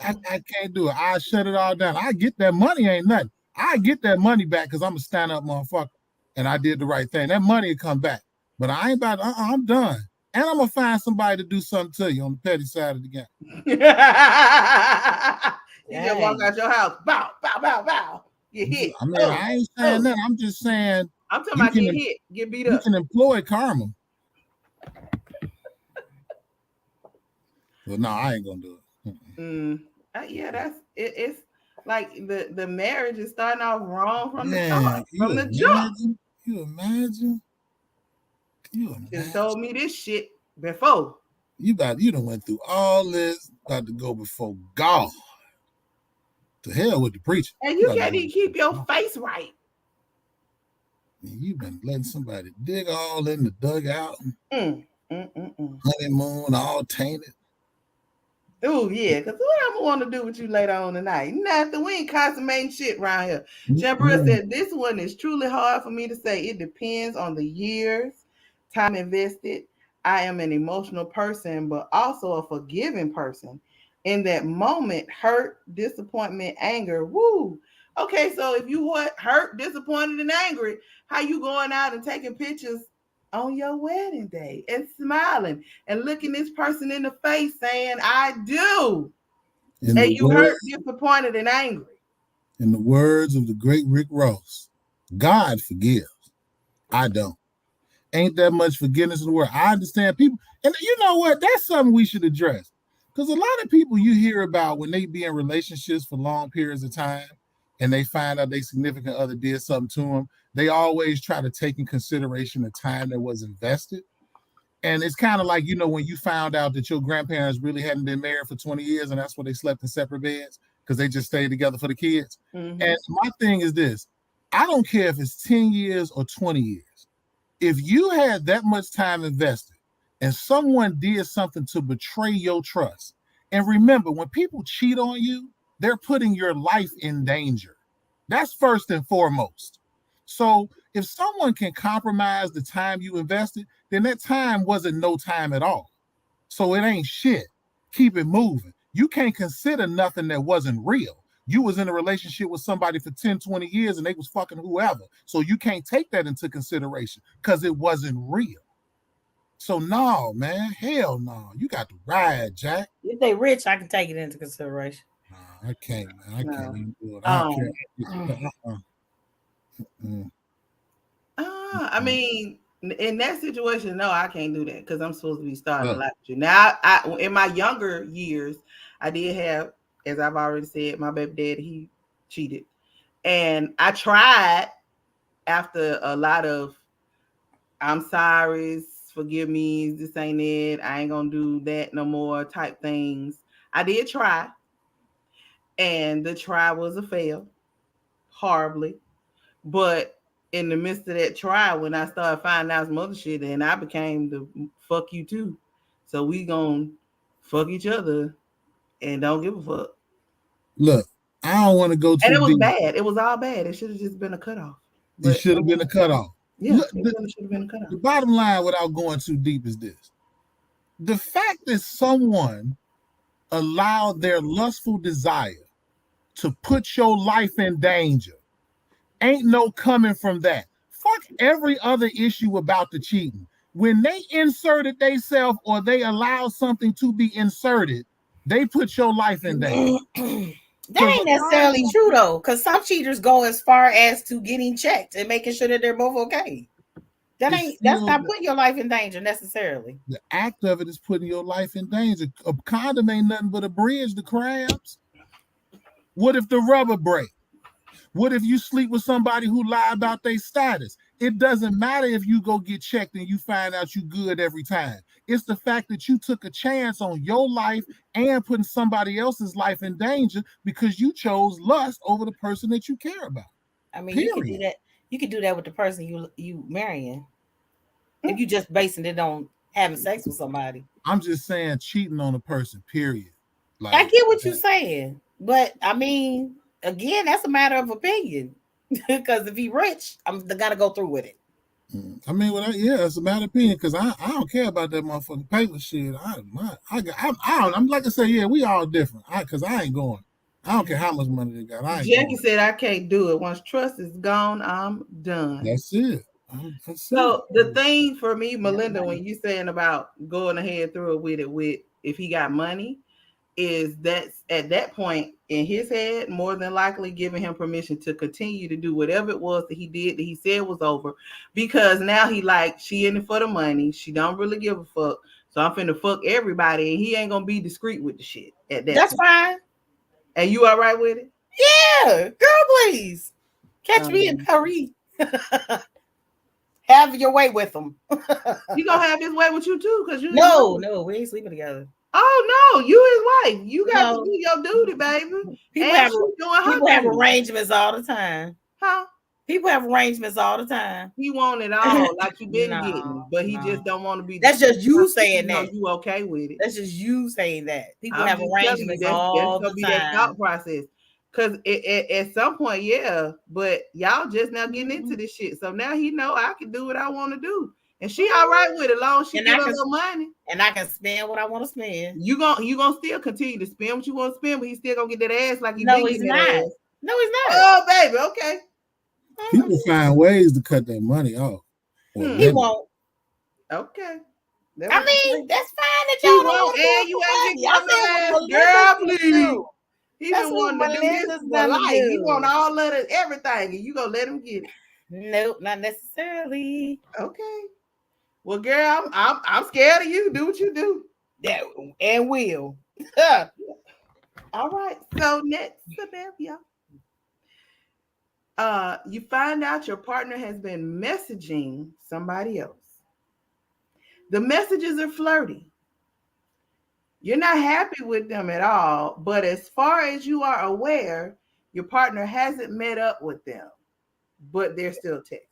I can't do it. I shut it all down. I get that money, ain't nothing. I get that money back because I'm a stand-up motherfucker. And I did the right thing. That money will come back. But I ain't about I'm done. And I'm gonna find somebody to do something to you on the petty side of the game. You just walk out your house. Bow, bow, bow, bow. Get hit. I mean, I ain't saying that. I'm just saying I'm talking about get hit, get beat up. You can employ karma. Well, no, I ain't gonna do it. Yeah, that's it. It's like the marriage is starting off wrong from the start, from the jump. You imagine? Just told me this shit before. You done went through all this, about to go before God. To hell with the preacher. And you can't even keep your face right. You've been letting somebody dig all in the dugout. Honeymoon all tainted. Oh, yeah, because what I'm want to do with you later on tonight? Nothing. We ain't consummating shit around here. Jambria said, this one is truly hard for me to say. It depends on the years, time invested. I am an emotional person, but also a forgiving person. In that moment, hurt, disappointment, anger, woo. Okay, so if you hurt, disappointed, and angry, how you going out and taking pictures on your wedding day and smiling and looking this person in the face saying, I do. And you hurt, disappointed, and angry. In the words of the great Rick Ross, God forgives. I don't. Ain't that much forgiveness in the world. I understand people. And you know what? That's something we should address. Because a lot of people you hear about when they be in relationships for long periods of time and they find out their significant other did something to them, they always try to take in consideration the time that was invested. And it's kind of like, you know, when you found out that your grandparents really hadn't been married for 20 years and that's why they slept in separate beds because they just stayed together for the kids. And my thing is this, I don't care if it's 10 years or 20 years. If you had that much time invested and someone did something to betray your trust, and remember, when people cheat on you, they're putting your life in danger. That's first and foremost. So if someone can compromise the time you invested, then that time wasn't no time at all. So it ain't shit. Keep it moving. You can't consider nothing that wasn't real. You was in a relationship with somebody for 10, 20 years and they was fucking whoever. So you can't take that into consideration because it wasn't real. So no, man, hell no. You got to ride, Jack. If they rich, I can take it into consideration. No, I can't, man. I can't even do it. I don't care. I mean, in that situation, no, I can't do that because I'm supposed to be starting a life with you. Now, I in my younger years, I did have, as I've already said, my baby daddy, he cheated. And I tried after a lot of I'm sorry, forgive me, this ain't it, I ain't gonna do that no more type things. I did try. And the try was a fail, horribly. But in the midst of that trial, when I started finding out some other shit, and I became the fuck you too. So we gonna fuck each other and don't give a fuck. Look, I don't want to go too deep. And it was bad. It was all bad. It should have just been a cutoff. It should have been a cutoff. Yeah, look, it really should have been a cutoff. The bottom line, without going too deep, is this. The fact that someone allowed their lustful desire to put your life in danger, ain't no coming from that. Fuck every other issue about the cheating. When they inserted themselves or they allow something to be inserted, they put your life in danger. That ain't necessarily true though, because some cheaters go as far as to getting checked and making sure that they're both okay. That's not putting your life in danger necessarily. The act of it is putting your life in danger. A condom ain't nothing but a bridge to crabs. What if the rubber break? What if you sleep with somebody who lie about their status? It doesn't matter if you go get checked and you find out you good every time. It's the fact that you took a chance on your life and putting somebody else's life in danger because you chose lust over the person that you care about. I mean, you can do that. You can do that with the person you marrying. If you just basing it on having sex with somebody. I'm just saying cheating on a person, period. Like, I get what you're saying, but I mean, again, that's a matter of opinion. Because if he's rich, I'm gotta go through with it. I mean, it's a matter of opinion. Because I don't care about that motherfucking paper shit. I'm like I said, yeah, we all different. Because I ain't going. I don't care how much money they got. Jackie said I can't do it. Once trust is gone, I'm done. That's it. So the thing for me, Melinda, when you saying about going ahead through it with if he got money, is that's at that point in his head more than likely giving him permission to continue to do whatever it was that he did that he said was over, because now he like, she in it for the money, she don't really give a fuck, so I'm finna fuck everybody, and he ain't gonna be discreet with the shit at that that's point. Fine. And you all right with it? Yeah, girl, please catch me in Paris. Have your way with him. He gonna have his way with you too, because you no, we ain't sleeping together. Oh no, you his wife. You got to do your duty, baby. People have arrangements all the time. Huh? People have arrangements all the time. He want it all, like you been getting, but he just don't want to be. That's just you saying that. You okay with it? That's just you saying that. People have arrangements all the time. That thought process. Because at some point, yeah, but y'all just now getting into this shit. So now he know I can do what I want to do. And she all right with it, long as she get a little money. And I can spend what I want to spend. You gonna still continue to spend what you want to spend, but he's still gonna get that ass like No, he's not. No, he's not. Oh, baby, okay. People find ways to cut their money off. He won't. Okay. I mean, that's fine that y'all don't and you ain't getting girl, please. He been wanting to do this for life. He want all of it, everything, and you gonna let him get it? Nope, not necessarily. Okay. Well, girl, I'm scared of you. Do what you do. Yeah, and will. All right. So next scenario. You find out your partner has been messaging somebody else. The messages are flirty. You're not happy with them at all, but as far as you are aware, your partner hasn't met up with them, but they're still texting.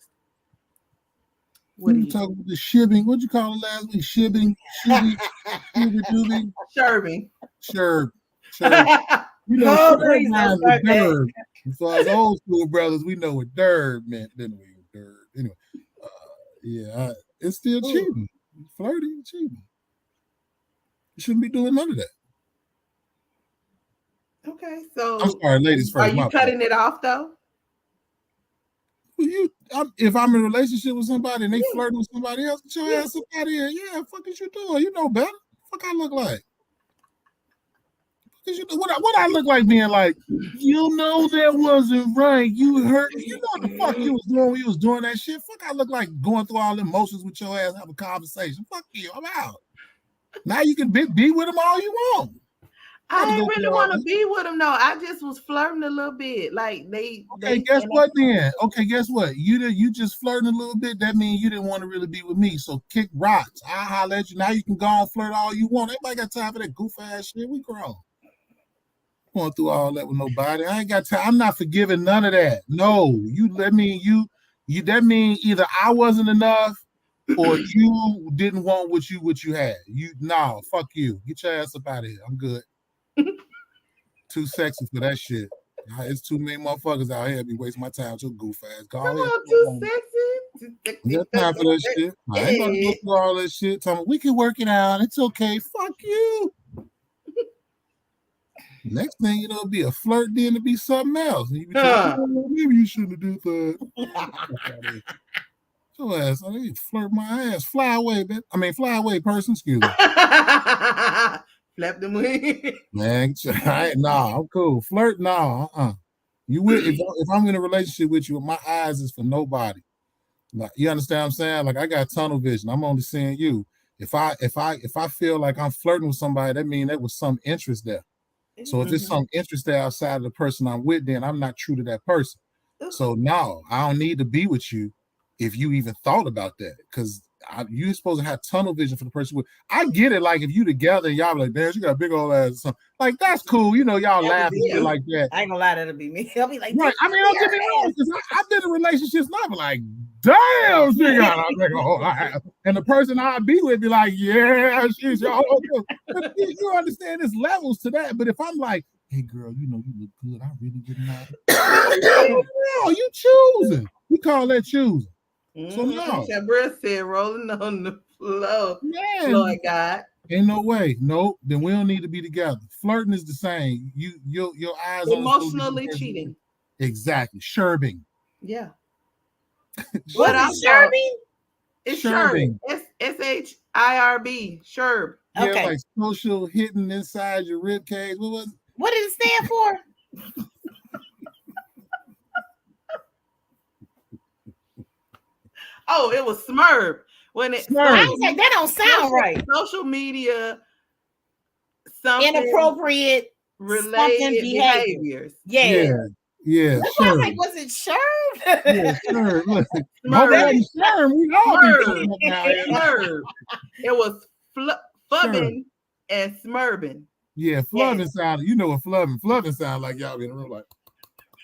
What are you talking about? The shibbing? What'd you call it last week? Shibbing? Sherbing? Sherbing. Sherb. You know, Sherb lines with Derb. So as old school brothers, we know what Derb meant, didn't we? Derb. Anyway, yeah, it's still cheating. Flirting, cheating. You shouldn't be doing none of that. Okay, so I'm sorry, ladies first. Are you cutting it off though? Well, if I'm in a relationship with somebody and they flirting with somebody else, get your ass up out of here. Yeah, fuck is you doing? You know better. Fuck I look like. What I look like being like, you know that wasn't right. You hurt. You know what the fuck you was doing when you was doing that shit? Fuck I look like going through all the emotions with your ass, have a conversation. Fuck you. I'm out. Now you can be with them all you want. I didn't really want to be with them. No, I just was flirting a little bit. Like Okay, guess what then? Okay, guess what? You just flirting a little bit. That means you didn't want to really be with me. So kick rocks. I holler at you. Now you can go and flirt all you want. Everybody got time for that goof ass shit. We grown. Going through all that with nobody. I ain't got time. I'm not forgiving none of that. No, that mean either I wasn't enough or you didn't want what you had. Fuck you. Get your ass up out of here. I'm good. Too sexy for that shit. It's too many motherfuckers out here be wasting my time with your goof ass. Come on, too sexy. You got time for that shit. I ain't gonna go through all that shit. Tell me we can work it out. It's okay. Fuck you. Next thing you know, it'll be a flirt, then to be something else. And you be maybe you shouldn't have did that. So ass, I need to flirt my ass. Fly away, bitch. I mean, fly away, person. Excuse me. Flap them wings. Man, I'm cool. Flirt, You will if I'm in a relationship with you, my eyes is for nobody. Like, you understand what I'm saying? Like I got tunnel vision. I'm only seeing you. If I feel like I'm flirting with somebody, that means there was some interest there. So if there's some interest there outside of the person I'm with, then I'm not true to that person. So no, I don't need to be with you if you even thought about that, because you're supposed to have tunnel vision for the person. I get it, like if you together and y'all be like, damn, you got a big old ass or something. Like that's cool, y'all laugh and shit like that. I ain't gonna lie, that'll be me. I'll be like, right. I mean, don't get me wrong, because I've been in relationships and I'll be like, damn, she got a big old ass. And the person I'll be with be like, yeah, she's your whole you understand there's levels to that. But if I'm like, hey girl, you look good, I really didn't know. No, you choosing. We call that choosing. So no. Shabra said rolling on the floor. Man, Lord God. Ain't no way. Nope. Then we don't need to be together. Flirting is the same. Your eyes emotionally cheating. Exactly. Sherbing. Yeah. What is sherbing? It's sherbing. SHIRB. Sherb. Yeah, okay. Like social hitting inside your rib cage. What did it stand for? Oh, it was Smurb. When it I was like, that don't sound right. Social media, something inappropriate related behaviors. Yeah. That's why I was like, was it Sherb? Yeah, Sherb. Sherb. It was Fubbing and Smurbing. Yeah, flubbing sounded. You know what flubbing sound like? Y'all be in the room like.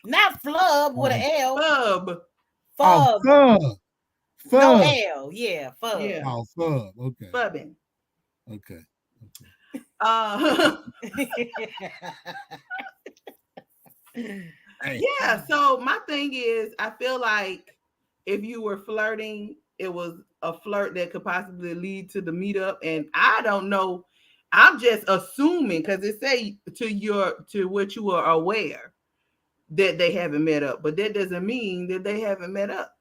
Not flub with an L. Fub. Oh, fub. No L, yeah, fub. Yeah. Oh, fub. Okay. Fubbing. Okay. Yeah. So my thing is, I feel like if you were flirting, it was a flirt that could possibly lead to the meetup, and I don't know. I'm just assuming because it say to what you are aware that they haven't met up, but that doesn't mean that they haven't met up.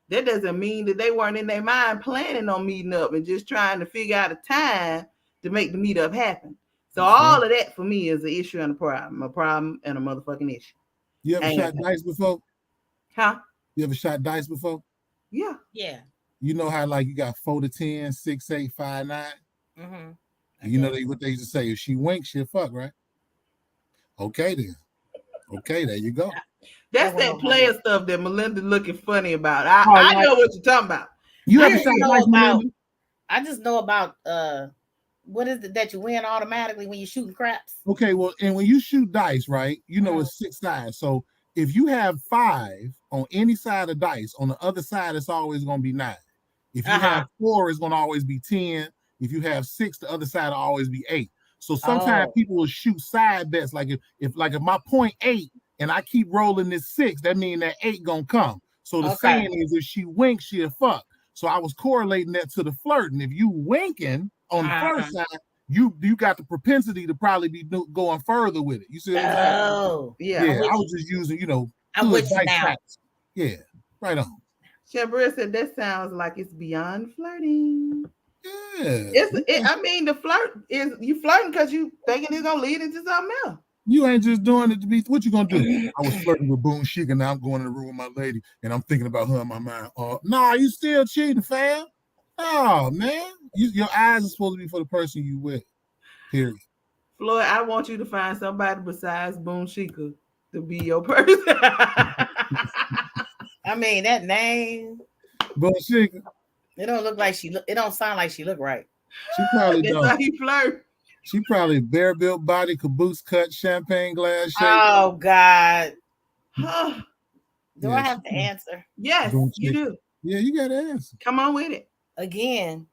That doesn't mean that they weren't in their mind planning on meeting up and just trying to figure out a time to make the meetup happen. So all of that for me is an issue and a problem and a motherfucking issue. You ever shot dice before? Huh? You ever shot dice before? Yeah. Yeah. You know how like you got 4 to 10, 6, 8, 5, 9? Mm-hmm. You know what they used to say, if she winks, she'll fuck, right? Okay then. Okay, there you go. That's that player stuff that Melinda looking funny about. I know what you're talking about. You ever shot dice, Melinda? I just know about what is it that you win automatically when you're shooting craps? Okay, well, and when you shoot dice, right, it's 6 sides. So if you have 5 on any side of dice, on the other side, it's always going to be 9. If you have 4, it's going to always be 10. If you have 6, the other side will always be 8. So sometimes people will shoot side bets. Like if my point 8 and I keep rolling this 6, that means that 8 gonna come. So the saying is, if she winks, she'll fuck. So I was correlating that to the flirting. If you winking on the first side, you got the propensity to probably be going further with it. You see what I'm saying? Oh, yeah. I was just using, I'm with you now. facts. Yeah, right on. Shabria said that sounds like it's beyond flirting. Yeah. I mean, the flirt is you flirting because you thinking it's gonna lead into something else. You ain't just doing it to be. What you gonna do? I was flirting with Boone Chic, and now I'm going in the room with my lady, and I'm thinking about her in my mind. Nah, you still cheating, fam? Oh man, your eyes are supposed to be for the person you with. Period. Floyd, I want you to find somebody besides Boone Chica to be your person. I mean, that name. Boone Chica. It don't look like it don't sound like she look right. She probably That's don't. how he flirt. She probably bare built body, caboose cut, champagne glass shape. Oh God. Do I have to answer? Yes, you do. Yeah, you got to answer. Come on with it. Again.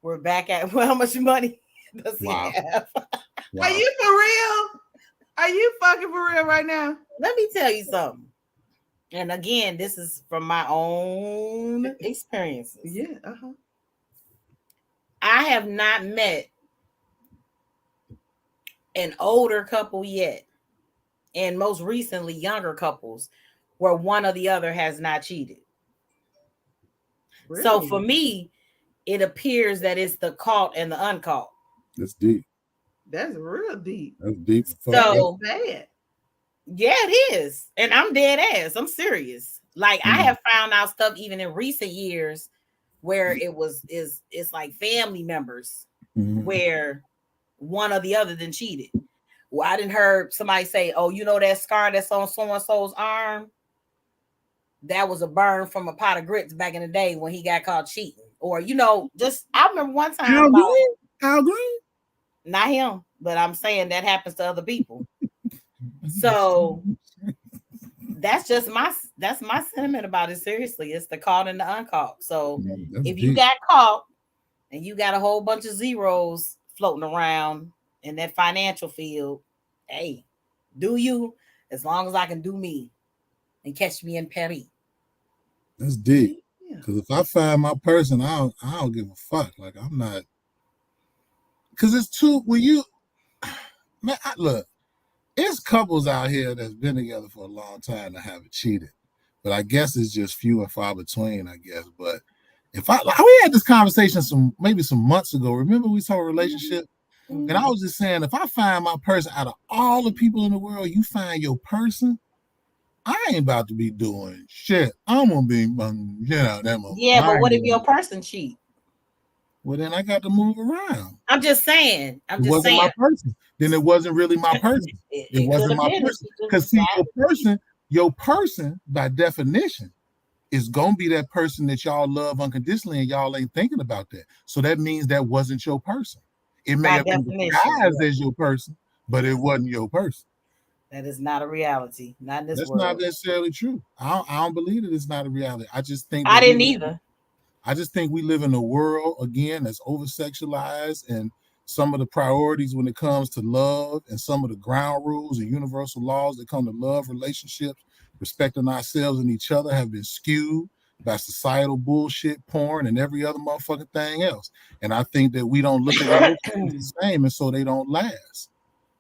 We're back at how much money does he have? Wow. Are you for real? Are you fucking for real right now? Let me tell you something. And again, this is from my own experiences. Yeah. I have not met an older couple yet, and most recently younger couples, where one or the other has not cheated. Really? So for me, it appears that it's the caught and the uncaught. That's deep. That's real deep. That's deep. So bad. Yeah, it is. And I'm dead ass. I'm serious. Like I have found out stuff even in recent years where it's like family members where one or the other then cheated. Well, I didn't heard somebody say, "Oh, you know that scar that's on so and so's arm? That was a burn from a pot of grits back in the day when he got caught cheating." Or just I remember one time. How green? Not him, but I'm saying that happens to other people. So that's my sentiment about it. Seriously, it's the caught and the uncaught. So if you got caught and you got a whole bunch of zeros floating around in that financial field, hey, do you? As long as I can do me and catch me in Paris. That's deep. Because if I find my person, I don't give a fuck. Like I'm not. Because it's too. When you, man, look. It's couples out here that's been together for a long time that haven't cheated, but I guess it's just few and far between. I guess, but we had this conversation some months ago. Remember we saw a relationship, and I was just saying, if I find my person out of all the people in the world, you find your person, I ain't about to be doing shit. I'm gonna be, that. Yeah, but what if your person cheat? Well, then I got to move around. I'm just saying. It wasn't my person. Then it wasn't really my person. It wasn't my person. Because see, your person, by definition, is gonna be that person that y'all love unconditionally, and y'all ain't thinking about that. So that means that wasn't your person. It may have been disguised as your person, but it wasn't your person. That is not a reality. Not in this world. That's not necessarily true. I don't believe that it's not a reality. I just think I didn't either. I just think we live in a world, again, that's over-sexualized, and some of the priorities when it comes to love and some of the ground rules and universal laws that come to love relationships, respecting ourselves and each other, have been skewed by societal bullshit, porn, and every other motherfucking thing else. And I think that we don't look at relationships the same, and so they don't last.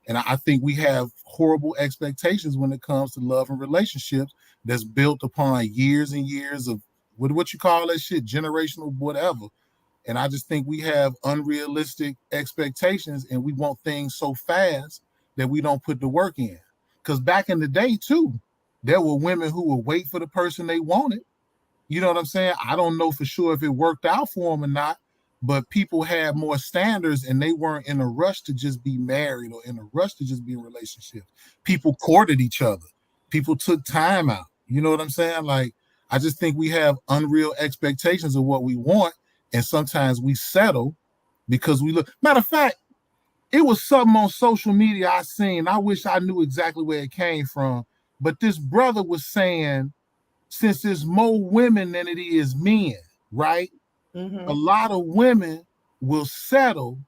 And I think we have horrible expectations when it comes to love and relationships that's built upon years and years of what you call that shit, generational whatever. And I just think we have unrealistic expectations, and we want things so fast that we don't put the work in. Because back in the day too, there were women who would wait for the person they wanted. You know what I'm saying? I don't know for sure if it worked out for them or not, but people had more standards, and they weren't in a rush to just be married or in a rush to just be in relationships. People courted each other. People took time out. You know what I'm saying? Like, I just think we have unreal expectations of what we want, and sometimes we settle because we look. Matter of fact, it was something on social media I seen. I wish I knew exactly where it came from, but this brother was saying, since there's more women than it is men, right? A lot of women will settle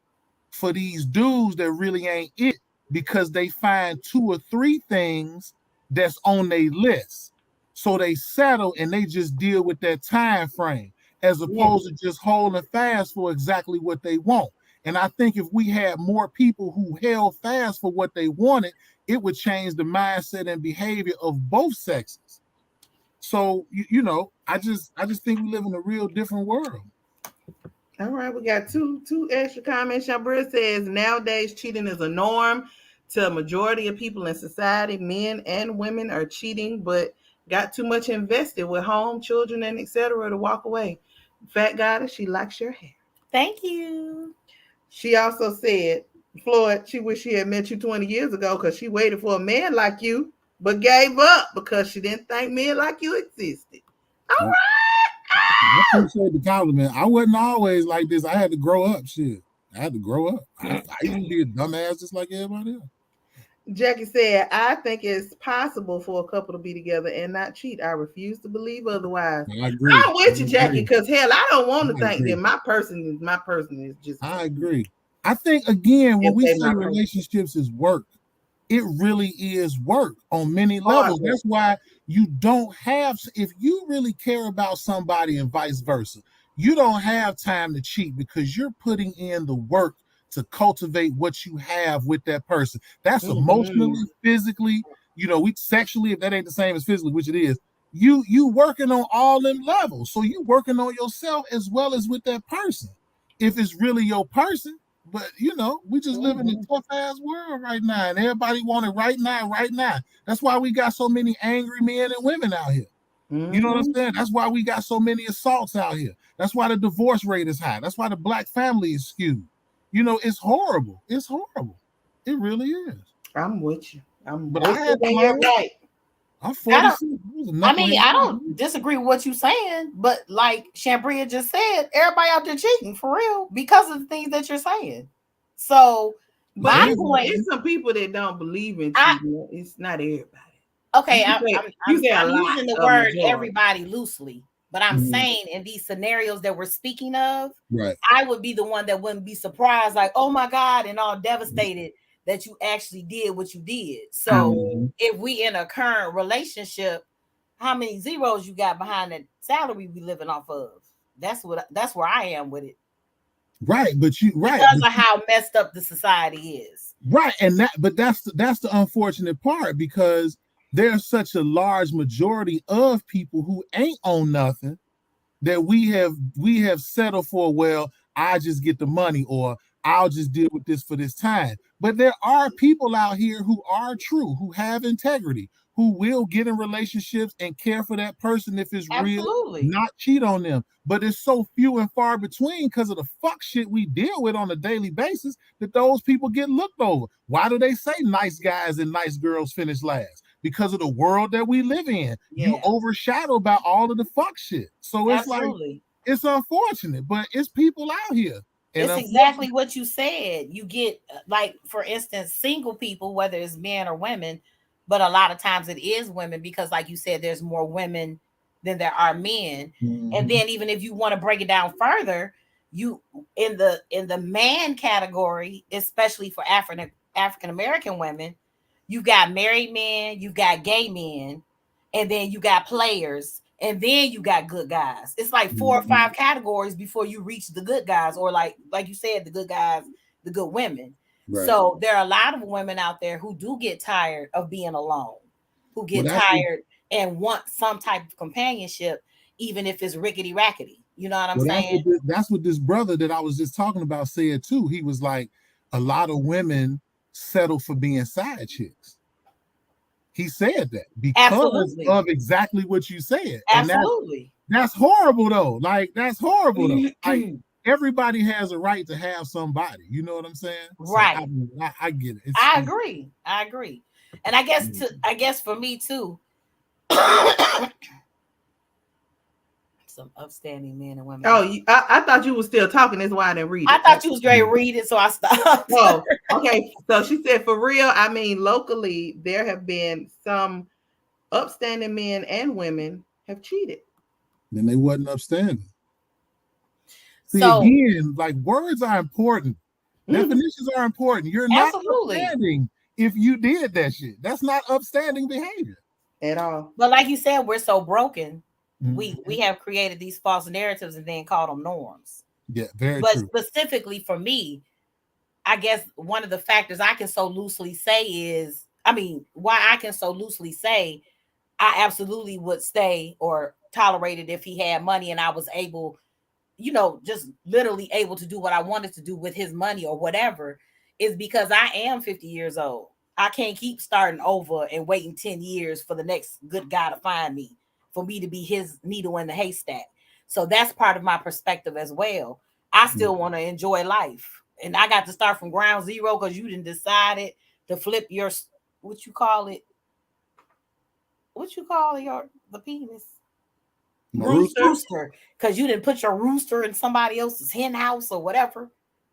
for these dudes that really ain't it because they find 2 or 3 things that's on their list. So they settle and they just deal with that time frame as opposed to just holding fast for exactly what they want. And I think if we had more people who held fast for what they wanted, it would change the mindset and behavior of both sexes. So I just think we live in a real different world. All right, we got two extra comments. Shabria says nowadays cheating is a norm to a majority of people in society. Men and women are cheating, but got too much invested with home, children, and etc. to walk away. Fat Goddess, she likes your hair. Thank you. She also said, Floyd, she wish she had met you 20 years ago because she waited for a man like you, but gave up because she didn't think men like you existed. All right. I appreciate the compliment. I wasn't always like this. I had to grow up. Shit. I had to grow up. I used to be a dumbass just like everybody else. Jackie said, I think it's possible for a couple to be together and not cheat. I refuse to believe otherwise. I agree. I'm with you, Jackie, because hell, I don't want to think that my person is just. I agree. I think, again, when we say relationships is work, it really is work on many levels. That's why you don't have, if you really care about somebody and vice versa, you don't have time to cheat because you're putting in the work to cultivate what you have with that person. That's emotionally, physically, we sexually, if that ain't the same as physically, which it is, you working on all them levels. So you working on yourself as well as with that person. If it's really your person. But we just live in a tough ass world right now, and everybody want it right now, right now. That's why we got so many angry men and women out here. You know what I'm saying? That's why we got so many assaults out here. That's why the divorce rate is high. That's why the black family is skewed. It's horrible. It's horrible. It really is. I'm with you. But I had to learn. Right. I'm 46. I don't disagree with what you're saying, but like Shambria just said, everybody out there cheating for real because of the things that you're saying. So, but it's some people that don't believe in cheating. It's not everybody. Okay, I'm using the word everybody loosely, but I'm saying in these scenarios that we're speaking of, right, I would be the one that wouldn't be surprised, like, oh my God, and all devastated that you actually did what you did. So if we in a current relationship, how many zeros you got behind that salary we living off of? That's where I am with it. Right, but because of how messed up the society is. Right, and that's the unfortunate part, because there's such a large majority of people who ain't on nothing that we have settled for, well, I just get the money, or I'll just deal with this for this time. But there are people out here who are true, who have integrity, who will get in relationships and care for that person if it's real, not cheat on them. But it's so few and far between because of the fuck shit we deal with on a daily basis that those people get looked over. Why do they say nice guys and nice girls finish last? Because of the world that we live in. Yeah. You overshadow by all of the fuck shit. So it's like, it's unfortunate, but it's people out here. And it's exactly what you said. You get, like, for instance, single people, whether it's men or women, but a lot of times it is women because, like you said, there's more women than there are men. And then even if you want to break it down further, you in the man category, especially for African American women, you got married men, you got gay men, and then you got players. And then you got good guys. It's like 4 or 5 categories before you reach the good guys, or like you said, the good guys, the good women. Right. So there are a lot of women out there who do get tired of being alone, who get tired and want some type of companionship, even if it's rickety rackety. You know what I'm saying? That's what this brother that I was just talking about said too. He was like, a lot of women settle for being side chicks. He said that because of exactly what you said. Absolutely. And that's horrible though. Like, that's horrible though. Like, everybody has a right to have somebody. You know what I'm saying? Right. So I get it. I agree. And I guess for me too, some upstanding men and women. Oh, I thought you were still talking. That's why I didn't read it. I thought you was great reading, so I stopped. Oh, okay. So she said, for real, I mean, locally, there have been some upstanding men and women have cheated. Then they wasn't upstanding. So again, like words are important. Definitions are important. You're not upstanding if you did that shit. That's not upstanding behavior at all. But like you said, we're so broken. We have created these false narratives and then called them norms. Yeah, very but true. Specifically for me, I guess one of the factors I can so loosely say is, why I can so loosely say I absolutely would stay or tolerate it if he had money and I was able, just literally able to do what I wanted to do with his money or whatever, is because I am 50 years old. I can't keep starting over and waiting 10 years for the next good guy to find me, for me to be his needle in the haystack. So that's part of my perspective as well. I still want to enjoy life. And I got to start from ground zero because you didn't decided to flip your, what you call the penis? Rooster. Because you didn't put your rooster in somebody else's hen house or whatever.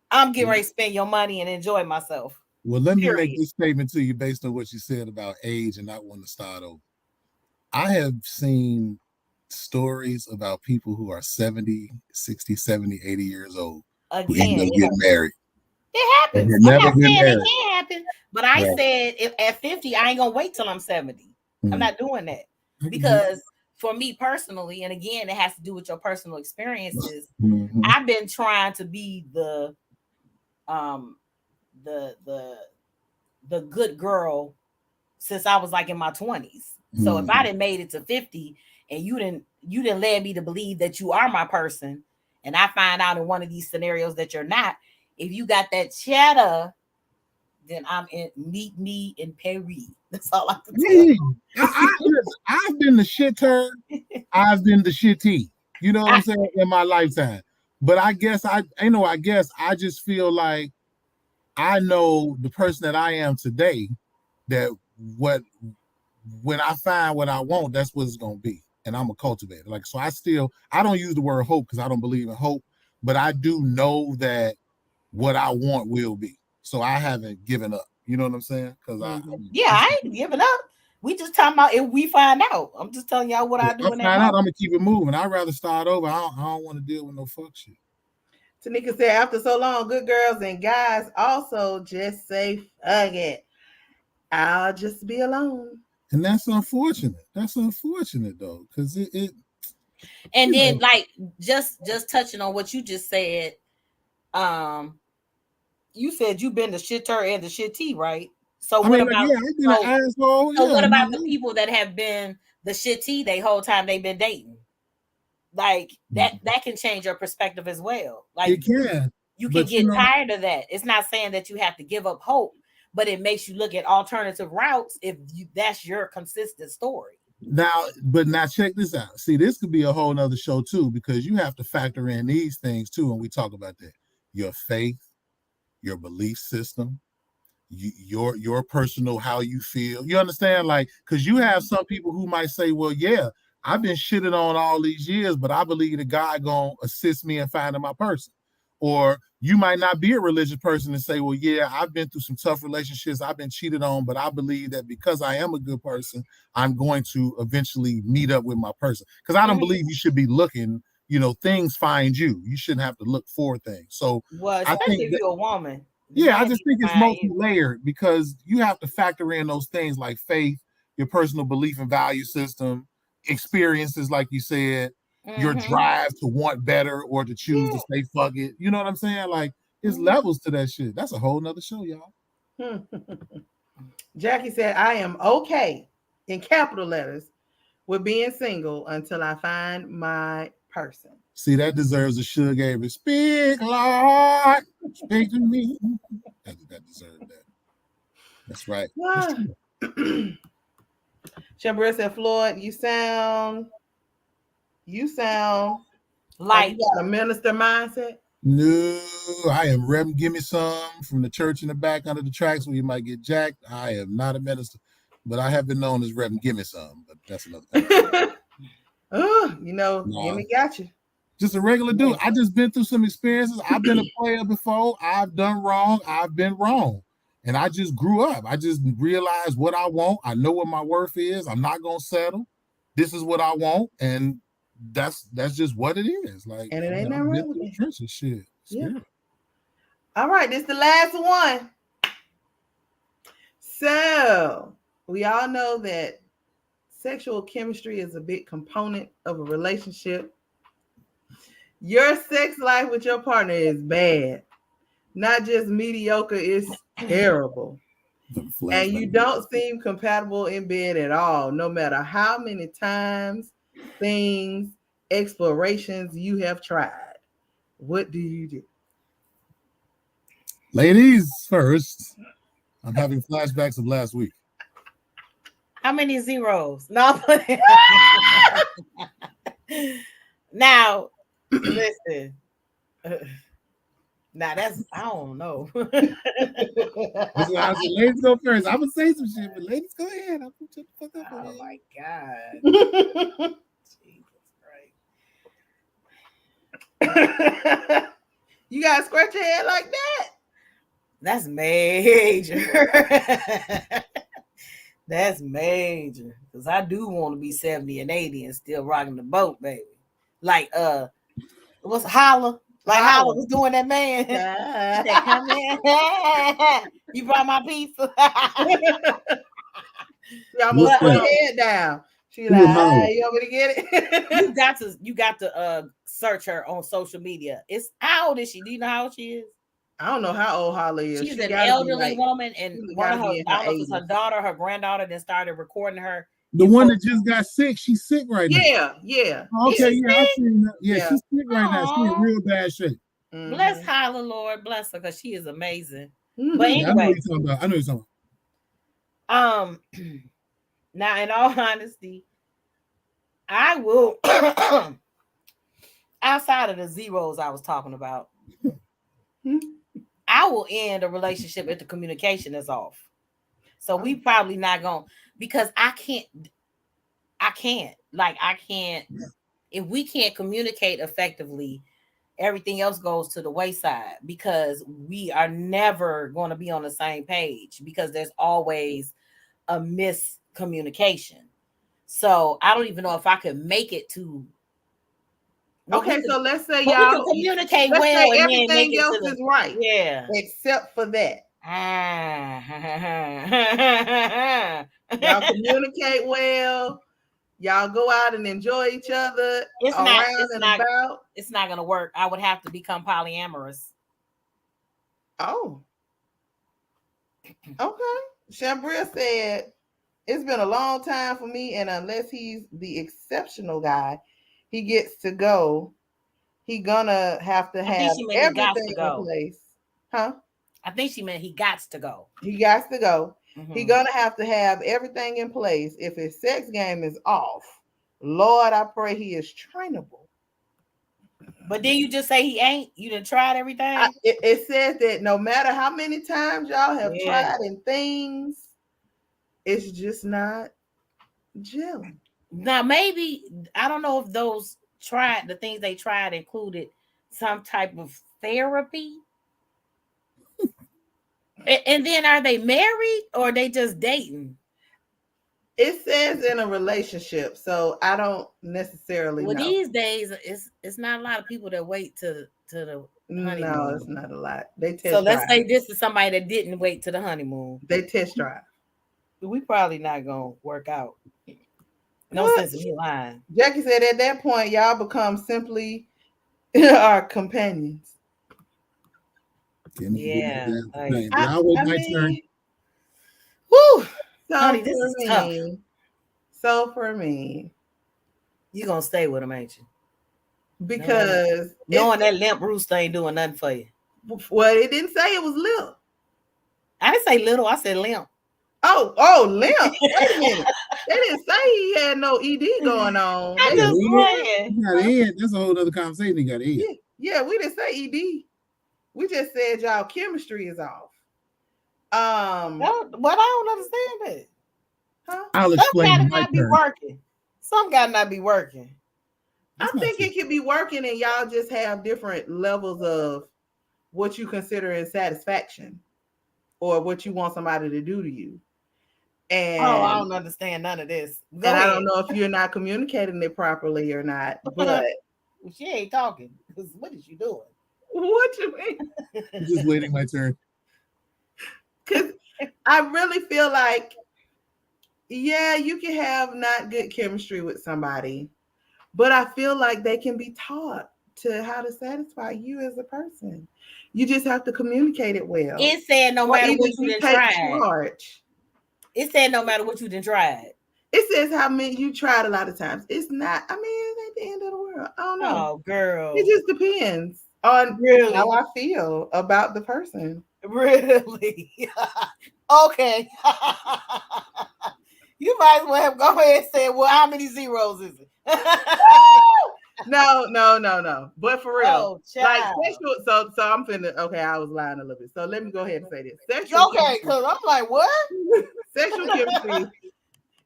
I'm getting ready to spend your money and enjoy myself. Well, let me make this statement to you based on what you said about age and not wanting to start over. I have seen stories about people who are 70, 60, 70, 80 years old who end up getting married. It happens. I'm not saying it can't happen, but I said if at 50, I ain't gonna wait till I'm 70. I'm not doing that because for me personally, and again, it has to do with your personal experiences. I've been trying to be the good girl since I was like in my 20s. So if I didn't made it to 50 and you didn't lead me to believe that you are my person, and I find out in one of these scenarios that you're not, if you got that cheddar, then meet me in Paris. That's all I can tell you. I've been the shitter. I've been the shitty. You know what I'm saying? In my lifetime. But I guess I just feel like I know the person that I am today, that when I find what I want, that's what it's gonna be. And I'm a cultivator. Like, so I don't use the word hope because I don't believe in hope, but I do know that what I want will be. So I haven't given up. You know what I'm saying? Because I ain't giving up. We just talking about if we find out. I'm just telling y'all what I do. I find out, I'm gonna keep it moving. I'd rather start over. I don't want to deal with no fuck shit. Tanika said, after so long, good girls and guys also just say fuck it. I'll just be alone. And that's unfortunate. That's unfortunate though, because it. And then, like, just touching on what you just said, you said you've been the shitter and the shitty, right? So what about what about the people that have been the shitty the whole time they've been dating? Like that can change your perspective as well. Like it can. You can get tired of that. It's not saying that you have to give up hope, but it makes you look at alternative routes if that's your consistent story. Now check this out. See, this could be a whole nother show too, because you have to factor in these things too when we talk about that. Your faith, your belief system, your personal how you feel. You understand? Like, because you have some people who might say, well, yeah, I've been shitted on all these years, but I believe that God gonna assist me in finding my person. Or you might not be a religious person and say, well, yeah, I've been through some tough relationships. I've been cheated on, but I believe that because I am a good person, I'm going to eventually meet up with my person. Because I don't believe you should be looking, things find you. You shouldn't have to look for things. So especially if you're a woman. Yeah, I just think it's multi-layered because you have to factor in those things like faith, your personal belief and value system, experiences, like you said, your drive to want better or to choose to say fuck it. You know what I'm saying? Like, there's levels to that shit. That's a whole nother show, y'all. Jackie said, I am okay, in capital letters, with being single until I find my person. See, that deserves a Suge Avery. Speak, Lord, speak to me. That deserves that. That's right. Shambril said, Floyd, you sound like you got a minister mindset. No, I am Reverend Give Me Some from the church in the back under the tracks where you might get jacked. I am not a minister, but I have been known as Reverend Give Me Some, but that's another thing. Gimme got you. Just a regular dude. I just been through some experiences. I've been a player before. I've done wrong. I've been wrong. And I just grew up. I just realized what I want. I know what my worth is. I'm not going to settle. This is what I want. And that's just what it is. Like, and it ain't nothing wrong with it. Trenches, shit. Yeah. All right, this is the last one. So we all know that sexual chemistry is a big component of a relationship. Your sex life with your partner is bad, not just mediocre, it's terrible. And you don't seem compatible in bed at all, no matter how many times, things, explorations you have tried. What do you do? Ladies first. I'm having flashbacks of last week. How many zeros? No. Now, listen. Now that's, I don't know. Ladies go first. I'm gonna say some shit, but ladies go ahead. I'm gonna shut the fuck up. Oh my God. Jesus Christ. You gotta scratch your head like that. That's major. That's major. Because I do want to be 70 and 80 and still rocking the boat, baby. Like what's Holla? Like Holla was doing that, man. He said, come in. You brought my pizza. You almost put your head down. She like, you want me to get it? you got to search her on social media. How old is she? Do you know how old she is? I don't know how old Holly is. She's an elderly woman, and one of her, I don't know if it's her daughter, her granddaughter, then started recording her. The one that just got sick, she's sick right now. Yeah. Okay, I've seen that. Yeah, she's sick right now. She's in real bad shape. Mm-hmm. Bless Holla, Lord, bless her, because she is amazing. Mm-hmm. But anyway, I know you're talking about. Now, in all honesty, I will, outside of the zeros I was talking about, I will end a relationship if the communication is off. So we probably not going, because I can't, if we can't communicate effectively, everything else goes to the wayside, because we are never going to be on the same page, because there's always a miscommunication. So I don't even know if I could make it to. Okay, so let's say y'all communicate well, and everything else is right. Yeah, except for that. Y'all communicate well. Y'all go out and enjoy each other. It's not gonna work. I would have to become polyamorous. Oh. Okay. Shambria said, it's been a long time for me, and unless he's the exceptional guy, he gets to go. He gonna have to have everything in place. Huh? I think she meant he gots to go. He gots to go. Mm-hmm. He gonna have to have everything in place. If his sex game is off, Lord, I pray he is trainable. But then you just say he ain't? You done tried everything? It says that no matter how many times y'all have tried and things, it's just not gelling. Now, maybe, I don't know if the things they tried included some type of therapy. And then are they married, or are they just dating? It says in a relationship, so I don't necessarily know. These days, it's not a lot of people that wait to the honeymoon. No, it's not a lot. They test drive. Let's say this is somebody that didn't wait to the honeymoon. They test drive. We probably not gonna work out. No sense in me lying. Jackie said at that point, y'all become simply our companions. Yeah. I mean, woo. So honey, this is tough. So for me, you gonna stay with him, ain't you? Because knowing that limp rooster ain't doing nothing for you. Well, it didn't say it was limp. I didn't say little. I said limp. Oh, limp. Wait a minute. They didn't say he had no ED going on. I'm just playing. He got ED. That's a whole other conversation. He got ED. Yeah, we didn't say ED. We just said y'all chemistry is off. But I don't understand it. Huh? I'll explain. Some gotta not be working. Some gotta not be working. I think it could be working, and y'all just have different levels of what you consider in satisfaction, or what you want somebody to do to you. And I don't understand none of this. Go ahead. I don't know if you're not communicating it properly or not, but she ain't talking. What is she doing? What you mean? I'm just waiting my turn. Because I really feel like, yeah, you can have not good chemistry with somebody, but I feel like they can be taught to how to satisfy you as a person. You just have to communicate it well. It said no matter what you done tried. It said no matter what you done tried. It says how many you tried a lot of times. It's not, I mean, it ain't the end of the world. I don't know. Oh, girl. It just depends on how I feel about the person. Really? Okay. You might as well have go ahead and say, well, how many zeros is it? No. But for real, like sexual. So I'm finna. Okay, I was lying a little bit. So let me go ahead and say this. Sexual because I'm like, what? Sexual chemistry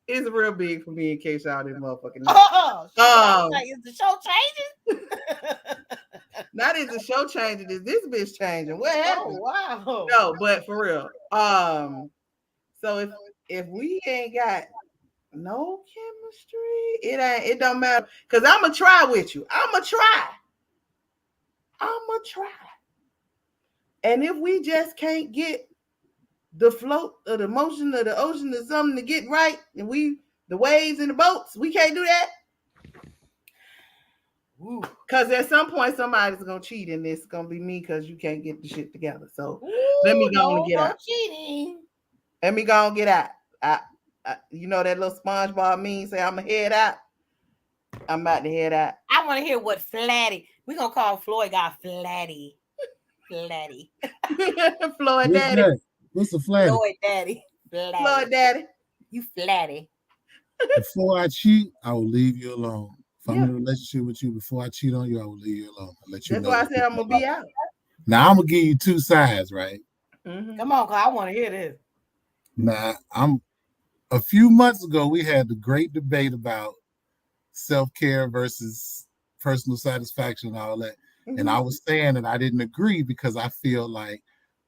is real big for me. In case y'all didn't motherfucking know. Like, is the show changing? Not is the show changing. Is this bitch changing? What happened? Oh, wow. No, but for real. So if we ain't got no chemistry, it don't matter. Cause I'ma try with you. I'ma try. And if we just can't get the float or the motion of the ocean or something to get right, and the waves and the boats, we can't do that. Because at some point somebody's gonna cheat, and it's gonna be me because you can't get the shit together. So let me go and get out. Cheating. Let me go and get out. You know that little SpongeBob meme say I'm gonna head out. I'm about to head out. I want to hear what Flatty. We're gonna call Floyd guy Flatty. Flatty. Floyd Daddy. What's a Flatty? Floyd Daddy. Floyd Daddy. You Flatty. Before I cheat, I will leave you alone. If I'm in a relationship with you, before I cheat on you, I will leave you alone. I'll let you know. That's why I said I'm gonna be out. Now I'm gonna give you two sides, right? Mm-hmm. Come on, cause I want to hear this. Now a few months ago we had the great debate about self-care versus personal satisfaction and all that. Mm-hmm. And I was saying that I didn't agree because I feel like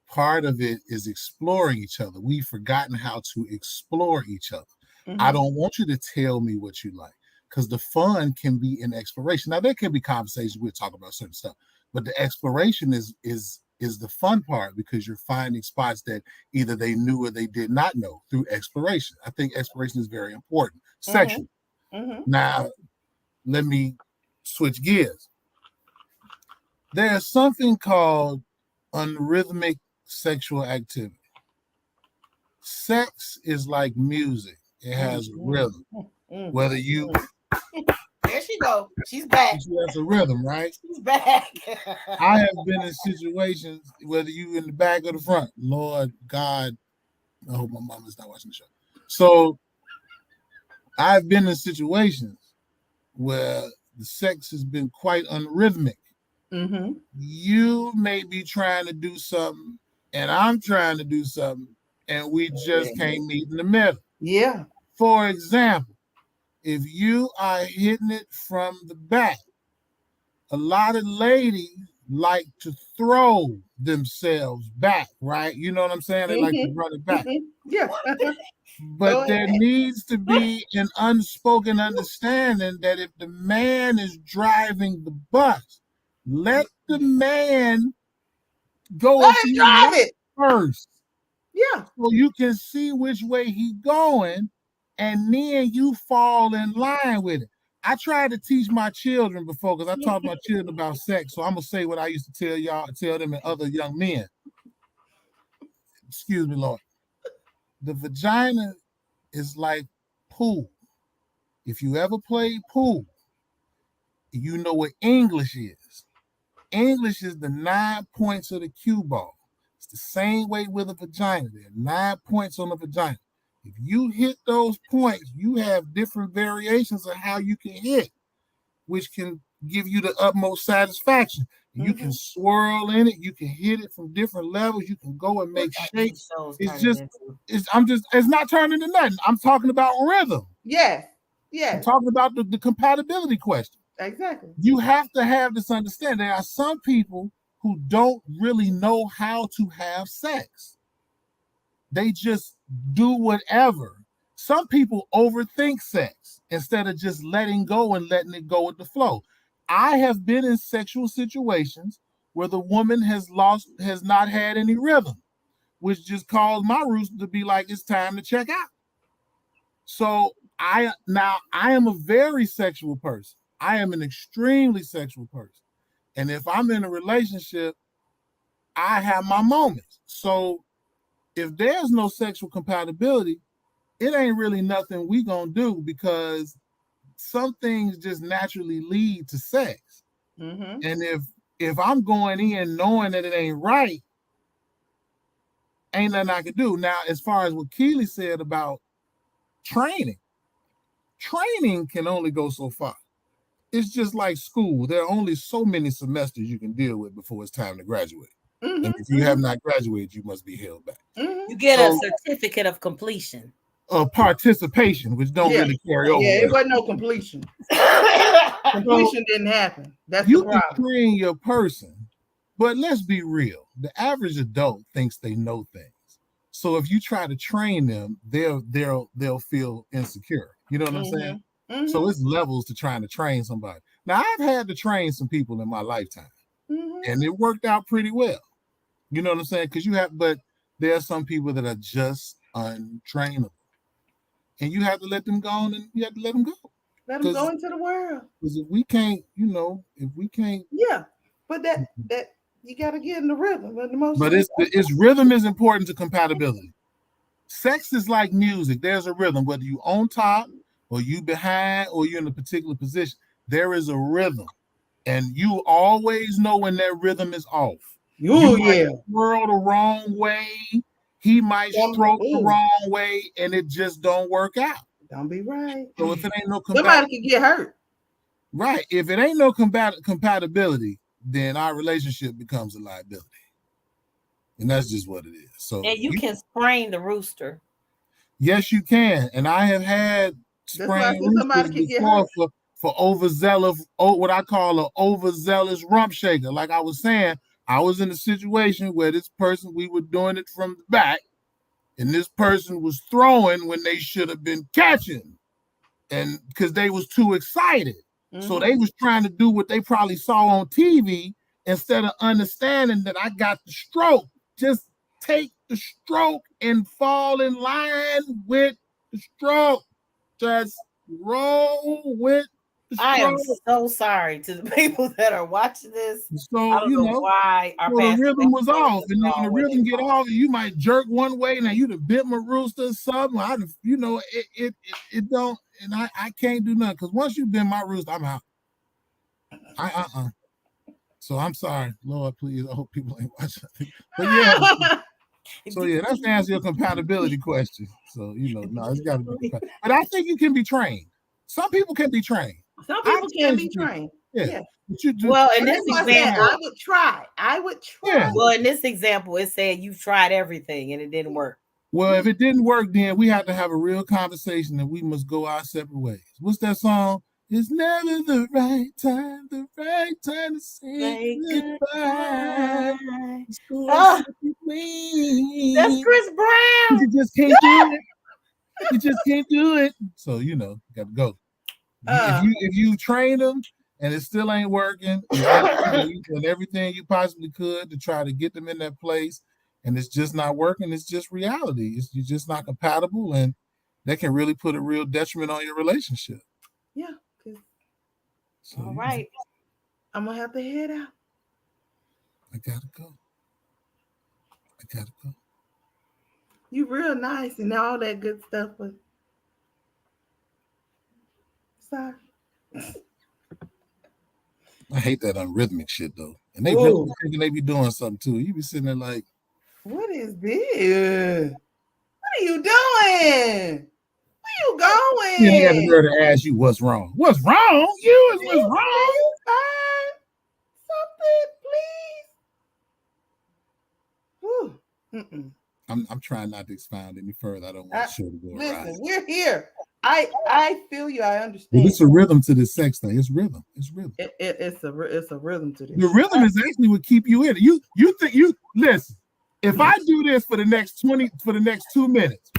part of it is exploring each other. We've forgotten how to explore each other. Mm-hmm. I don't want you to tell me what you like, because the fun can be in exploration. Now there can be conversations, we'll talk about certain stuff, but the exploration is the fun part, because you're finding spots that either they knew or they did not know through exploration. I think exploration is very important. Sexual. Mm-hmm. Now, let me switch gears. There's something called unrhythmic sexual activity. Sex is like music. It has rhythm. Whether you... There she go. She's back. She has a rhythm, right? She's back. I have been in situations, whether you in the back or the front. Lord God, I hope my mom is not watching the show. So I've been in situations where the sex has been quite unrhythmic. Mm-hmm. You may be trying to do something, and I'm trying to do something, and we just can't meet in the middle. Yeah. For example, if you are hitting it from the back, a lot of ladies like to throw themselves back, right? You know what I'm saying? They like to run it back. Yeah. But there needs to be an unspoken understanding that if the man is driving the bus, let the man go drive it first. Yeah. So you can see which way he's going, and then you fall in line with it. I tried to teach my children before, because I taught my children about sex. So I'm gonna say what I used to tell them and other young men. Excuse me, Lord. The vagina is like pool. If you ever played pool, you know what English is. English is the 9 points of the cue ball. It's the same way with a vagina. There are 9 points on the vagina. If you hit those points, you have different variations of how you can hit, which can give you the utmost satisfaction. You can swirl in it. You can hit it from different levels. You can go and make shapes. It's not turning to nothing. I'm talking about rhythm. Yes. Yes. I'm talking about the compatibility question. Exactly. You have to have this understanding. There are some people who don't really know how to have sex. They just do whatever. Some people overthink sex instead of just letting go and letting it go with the flow. I have been in sexual situations where the woman has not had any rhythm, which just caused my rooster to be like, it's time to check out. So I am a very sexual person. I am an extremely sexual person. And if I'm in a relationship, I have my moments. So if there's no sexual compatibility, it ain't really nothing we gonna do, because some things just naturally lead to sex. Mm-hmm. And if I'm going in knowing that it ain't right, ain't nothing I can do. Now, as far as what Keely said about training can only go so far. It's just like school. There are only so many semesters you can deal with before it's time to graduate. Mm-hmm. And if you have not graduated, you must be held back. Mm-hmm. You get a certificate of completion. Participation, which don't really carry over. Yeah, it wasn't no completion. Completion didn't happen. That's you the problem. Can train your person, but let's be real. The average adult thinks they know things. So if you try to train them, they'll feel insecure. You know what I'm saying? Mm-hmm. So it's levels to trying to train somebody. Now, I've had to train some people in my lifetime, and it worked out pretty well. You know what I'm saying? But there are some people that are just untrainable. And you have to let them go, and you have to let them go. Let them go into the world. Because if we can't. Yeah, but that you got to get in the rhythm. But it's rhythm is important to compatibility. Sex is like music. There's a rhythm, whether you on top or you behind or you're in a particular position. There is a rhythm, and you always know when that rhythm is off. You might twirl the wrong way. He might stroke the wrong way, and it just don't work out. Don't be right. So if it ain't no somebody can get hurt. Right. If it ain't no compatibility, then our relationship becomes a liability. And that's just what it is. So and you can sprain the rooster. Yes, you can. And I have had sprained roosters before for overzealous, what I call an overzealous rump shaker. Like I was saying, I was in a situation where this person, we were doing it from the back, and this person was throwing when they should have been catching, and because they was too excited. Mm-hmm. So they was trying to do what they probably saw on TV instead of understanding that I got the stroke. Just take the stroke and fall in line with the stroke. Just roll with I am so sorry to the people that are watching this. So I don't know why our the rhythm was off, and then when the rhythm get off, you might jerk one way. Now you'd have bit my rooster or something. It don't, and I can't do nothing, because once you bend my rooster, I'm out. So I'm sorry, Lord, please. I hope people ain't watching. But yeah. So yeah, that's to answer your compatibility question. So no, it's got to be. But I think you can be trained. Some people can be trained. Some people can be trained. Yeah. Well, in this example, I would try. Yeah. Well, in this example, it said you've tried everything and it didn't work. Well, if it didn't work, then we have to have a real conversation and we must go our separate ways. What's that song? It's never the right time to say goodbye. Oh, that's Chris Brown. You just can't do it. You just can't do it. So got to go. If you train them and it still ain't working, and you did everything you possibly could to try to get them in that place, and it's just not working, it's just reality. You're just not compatible, and that can really put a real detriment on your relationship. Yeah. So, all right. I'm gonna have to head out. I gotta go. You real nice and all that good stuff, but sorry. I hate that unrhythmic shit though. And they really thinking they be doing something too. You be sitting there like, what is this? What are you doing? Where you going? You ain't got the nerve to ask you what's wrong. What's wrong? What's wrong? Something, please. I'm trying not to expound any further. I don't want the show to go listen, we're here. I feel you. I understand. Well, it's a rhythm to this sex thing. It's rhythm. It's rhythm. It's a rhythm to this. The rhythm is actually what keep you in it. You think listen. If I do this for the next 2 minutes,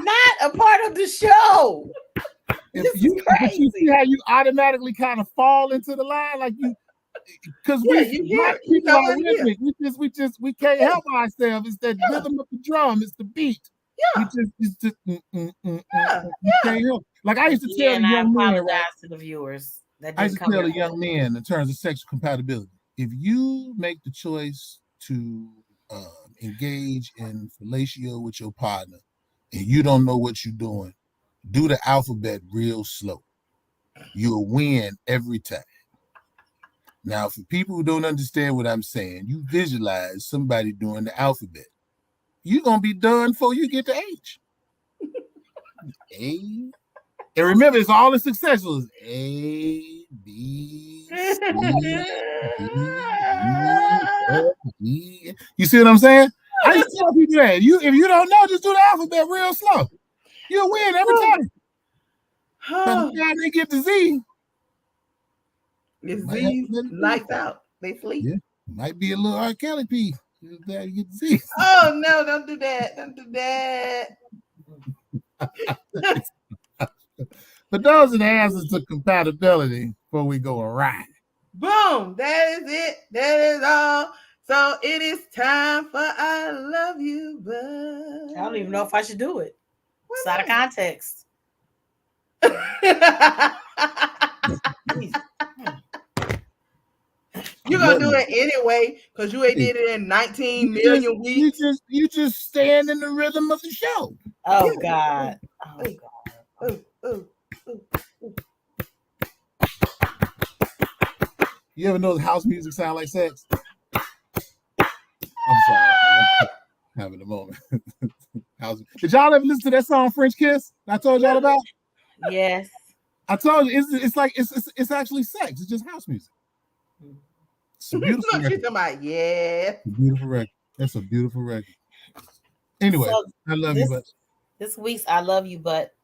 not a part of the show. This is crazy. You see how you automatically kind of fall into the line, like you, because black people are rhythmic. We can't help ourselves. It's that rhythm of the drum. It's the beat. Yeah. You can't help. Like I used to tell the young men, right? To the viewers. I used to tell the young men in terms of sexual compatibility. If you make the choice to engage in fellatio with your partner and you don't know what you're doing, do the alphabet real slow. You'll win every time. Now, for people who don't understand what I'm saying, you visualize somebody doing the alphabet. You're going to be done before you get to H. A. And remember, it's all the successful. A, B, C, D, E, You see what I'm saying? I used to tell people that. If you don't know, just do the alphabet real slow. You'll win every time. By the time they get to Z, it's Z lights out. They sleep. Yeah, might be a little R. Kelly piece. You get to Z. Oh no! Don't do that! Don't do that! But those are the answers to compatibility before we go awry. Boom! That is it. That is all. So it is time for I Love You, but I don't even know if I should do it. It's out of context. You're gonna do it anyway because you ain't did it in 19 million weeks. You just stand in the rhythm of the show. Oh God. Oh God. You ever know the house music sound like sex? I'm sorry. I'm having a moment. Did y'all ever listen to that song French Kiss I told y'all about? Yes. I told you it's like it's actually sex. It's just house music. It's a beautiful record. It's a beautiful record. That's a beautiful record. Anyway, so I love you, but this week's I Love You, but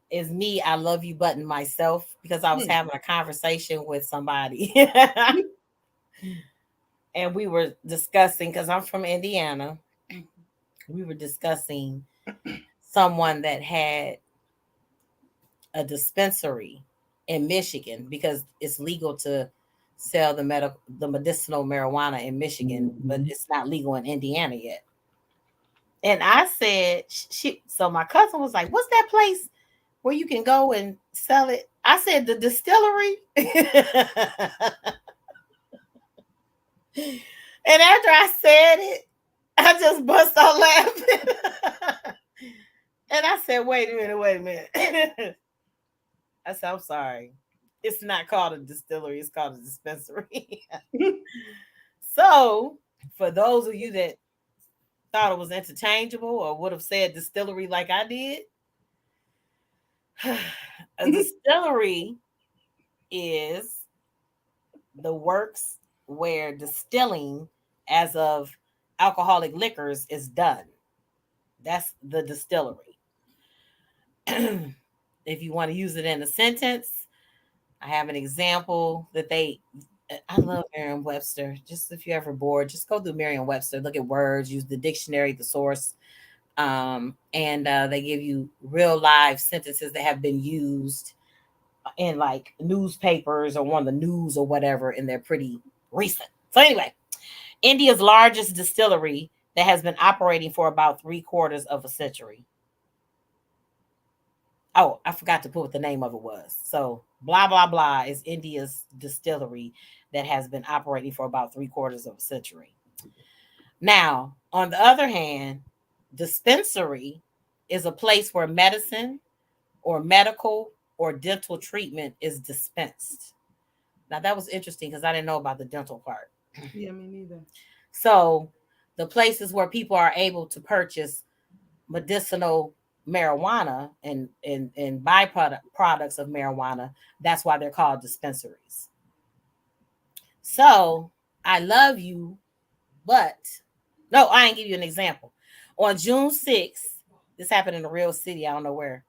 is me. I love you, button myself because I was having a conversation with somebody, and we were discussing because I'm from Indiana. We were discussing someone that had a dispensary in Michigan because it's legal to sell the medicinal marijuana in Michigan, but it's not legal in Indiana yet. And I said, so my cousin was like, what's that place where you can go and sell it? I said, the distillery. And after I said it, I just bust out laughing. And I said, wait a minute. I said, I'm sorry. It's not called a distillery. It's called a dispensary. So for those of you that thought it was interchangeable or would have said distillery like I did, a distillery is the works where distilling as of alcoholic liquors is done. That's the distillery. If you want to use it in a sentence, I have an example that I love Merriam-Webster. Just if you're ever bored, just go through Merriam-Webster, look at words, use the dictionary, the source, and they give you real live sentences that have been used in like newspapers or on the news or whatever, and they're pretty recent. So anyway, India's largest distillery that has been operating for about 3/4 of a century. Oh, I forgot to put what the name of it was. So blah, blah, blah is India's distillery that has been operating for about 3/4 of a century. Now, on the other hand, dispensary is a place where medicine or medical or dental treatment is dispensed. Now, that was interesting because I didn't know about the dental part. Yeah, me neither. So the places where people are able to purchase medicinal marijuana and byproducts of marijuana, that's why they're called dispensaries. So I love you, but no, I ain't give you an example. On June 6th, this happened in a real city, I don't know where.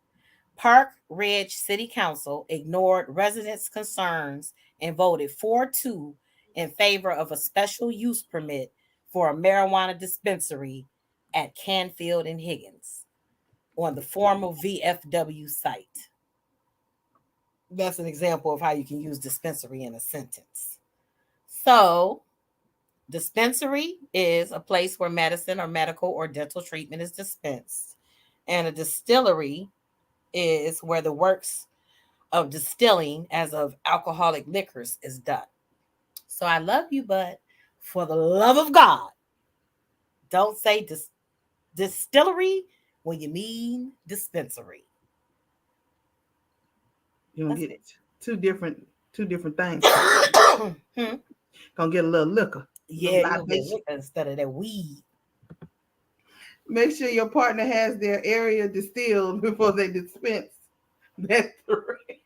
Park Ridge City Council ignored residents' concerns and voted 4-2 in favor of a special use permit for a marijuana dispensary at Canfield and Higgins. on the formal VFW site. That's an example of how you can use dispensary in a sentence. So, dispensary is a place where medicine or medical or dental treatment is dispensed. And a distillery is where the works of distilling as of alcoholic liquors is done. So I love you, but for the love of God, don't say distillery when you mean dispensary. You don't get two different things. Gonna get a little liquor. Yeah, you'll get liquor instead of that weed. Make sure your partner has their area distilled before they dispense that three.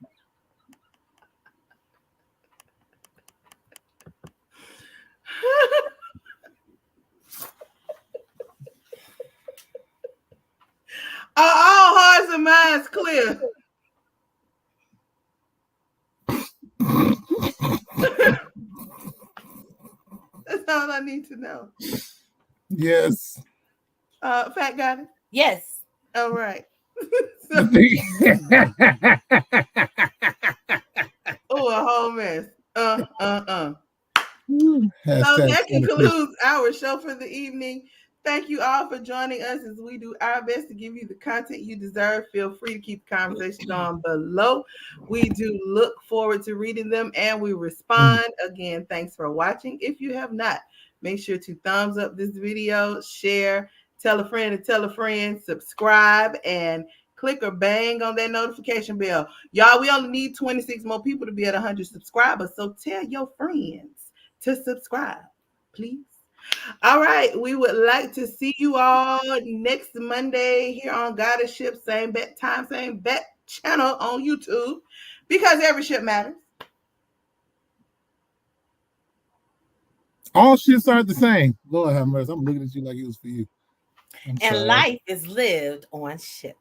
Are all hearts and minds clear? That's all I need to know. Yes. Fat got it? Yes. All right. Oh, a whole mess. So that concludes our show for the evening. Thank you all for joining us as we do our best to give you the content you deserve. Feel free to keep the conversation going below. We do look forward to reading them and we respond. Again, thanks for watching. If you have not, make sure to thumbs up this video, share, tell a friend, subscribe, and click or bang on that notification bell. Y'all, we only need 26 more people to be at 100 subscribers. So tell your friends to subscribe, please. All right. We would like to see you all next Monday here on Whatifships, same bat time, same bat channel on YouTube, because every ship matters. All ships aren't the same. Lord have mercy. I'm looking at you like it was for you. And life is lived on ships.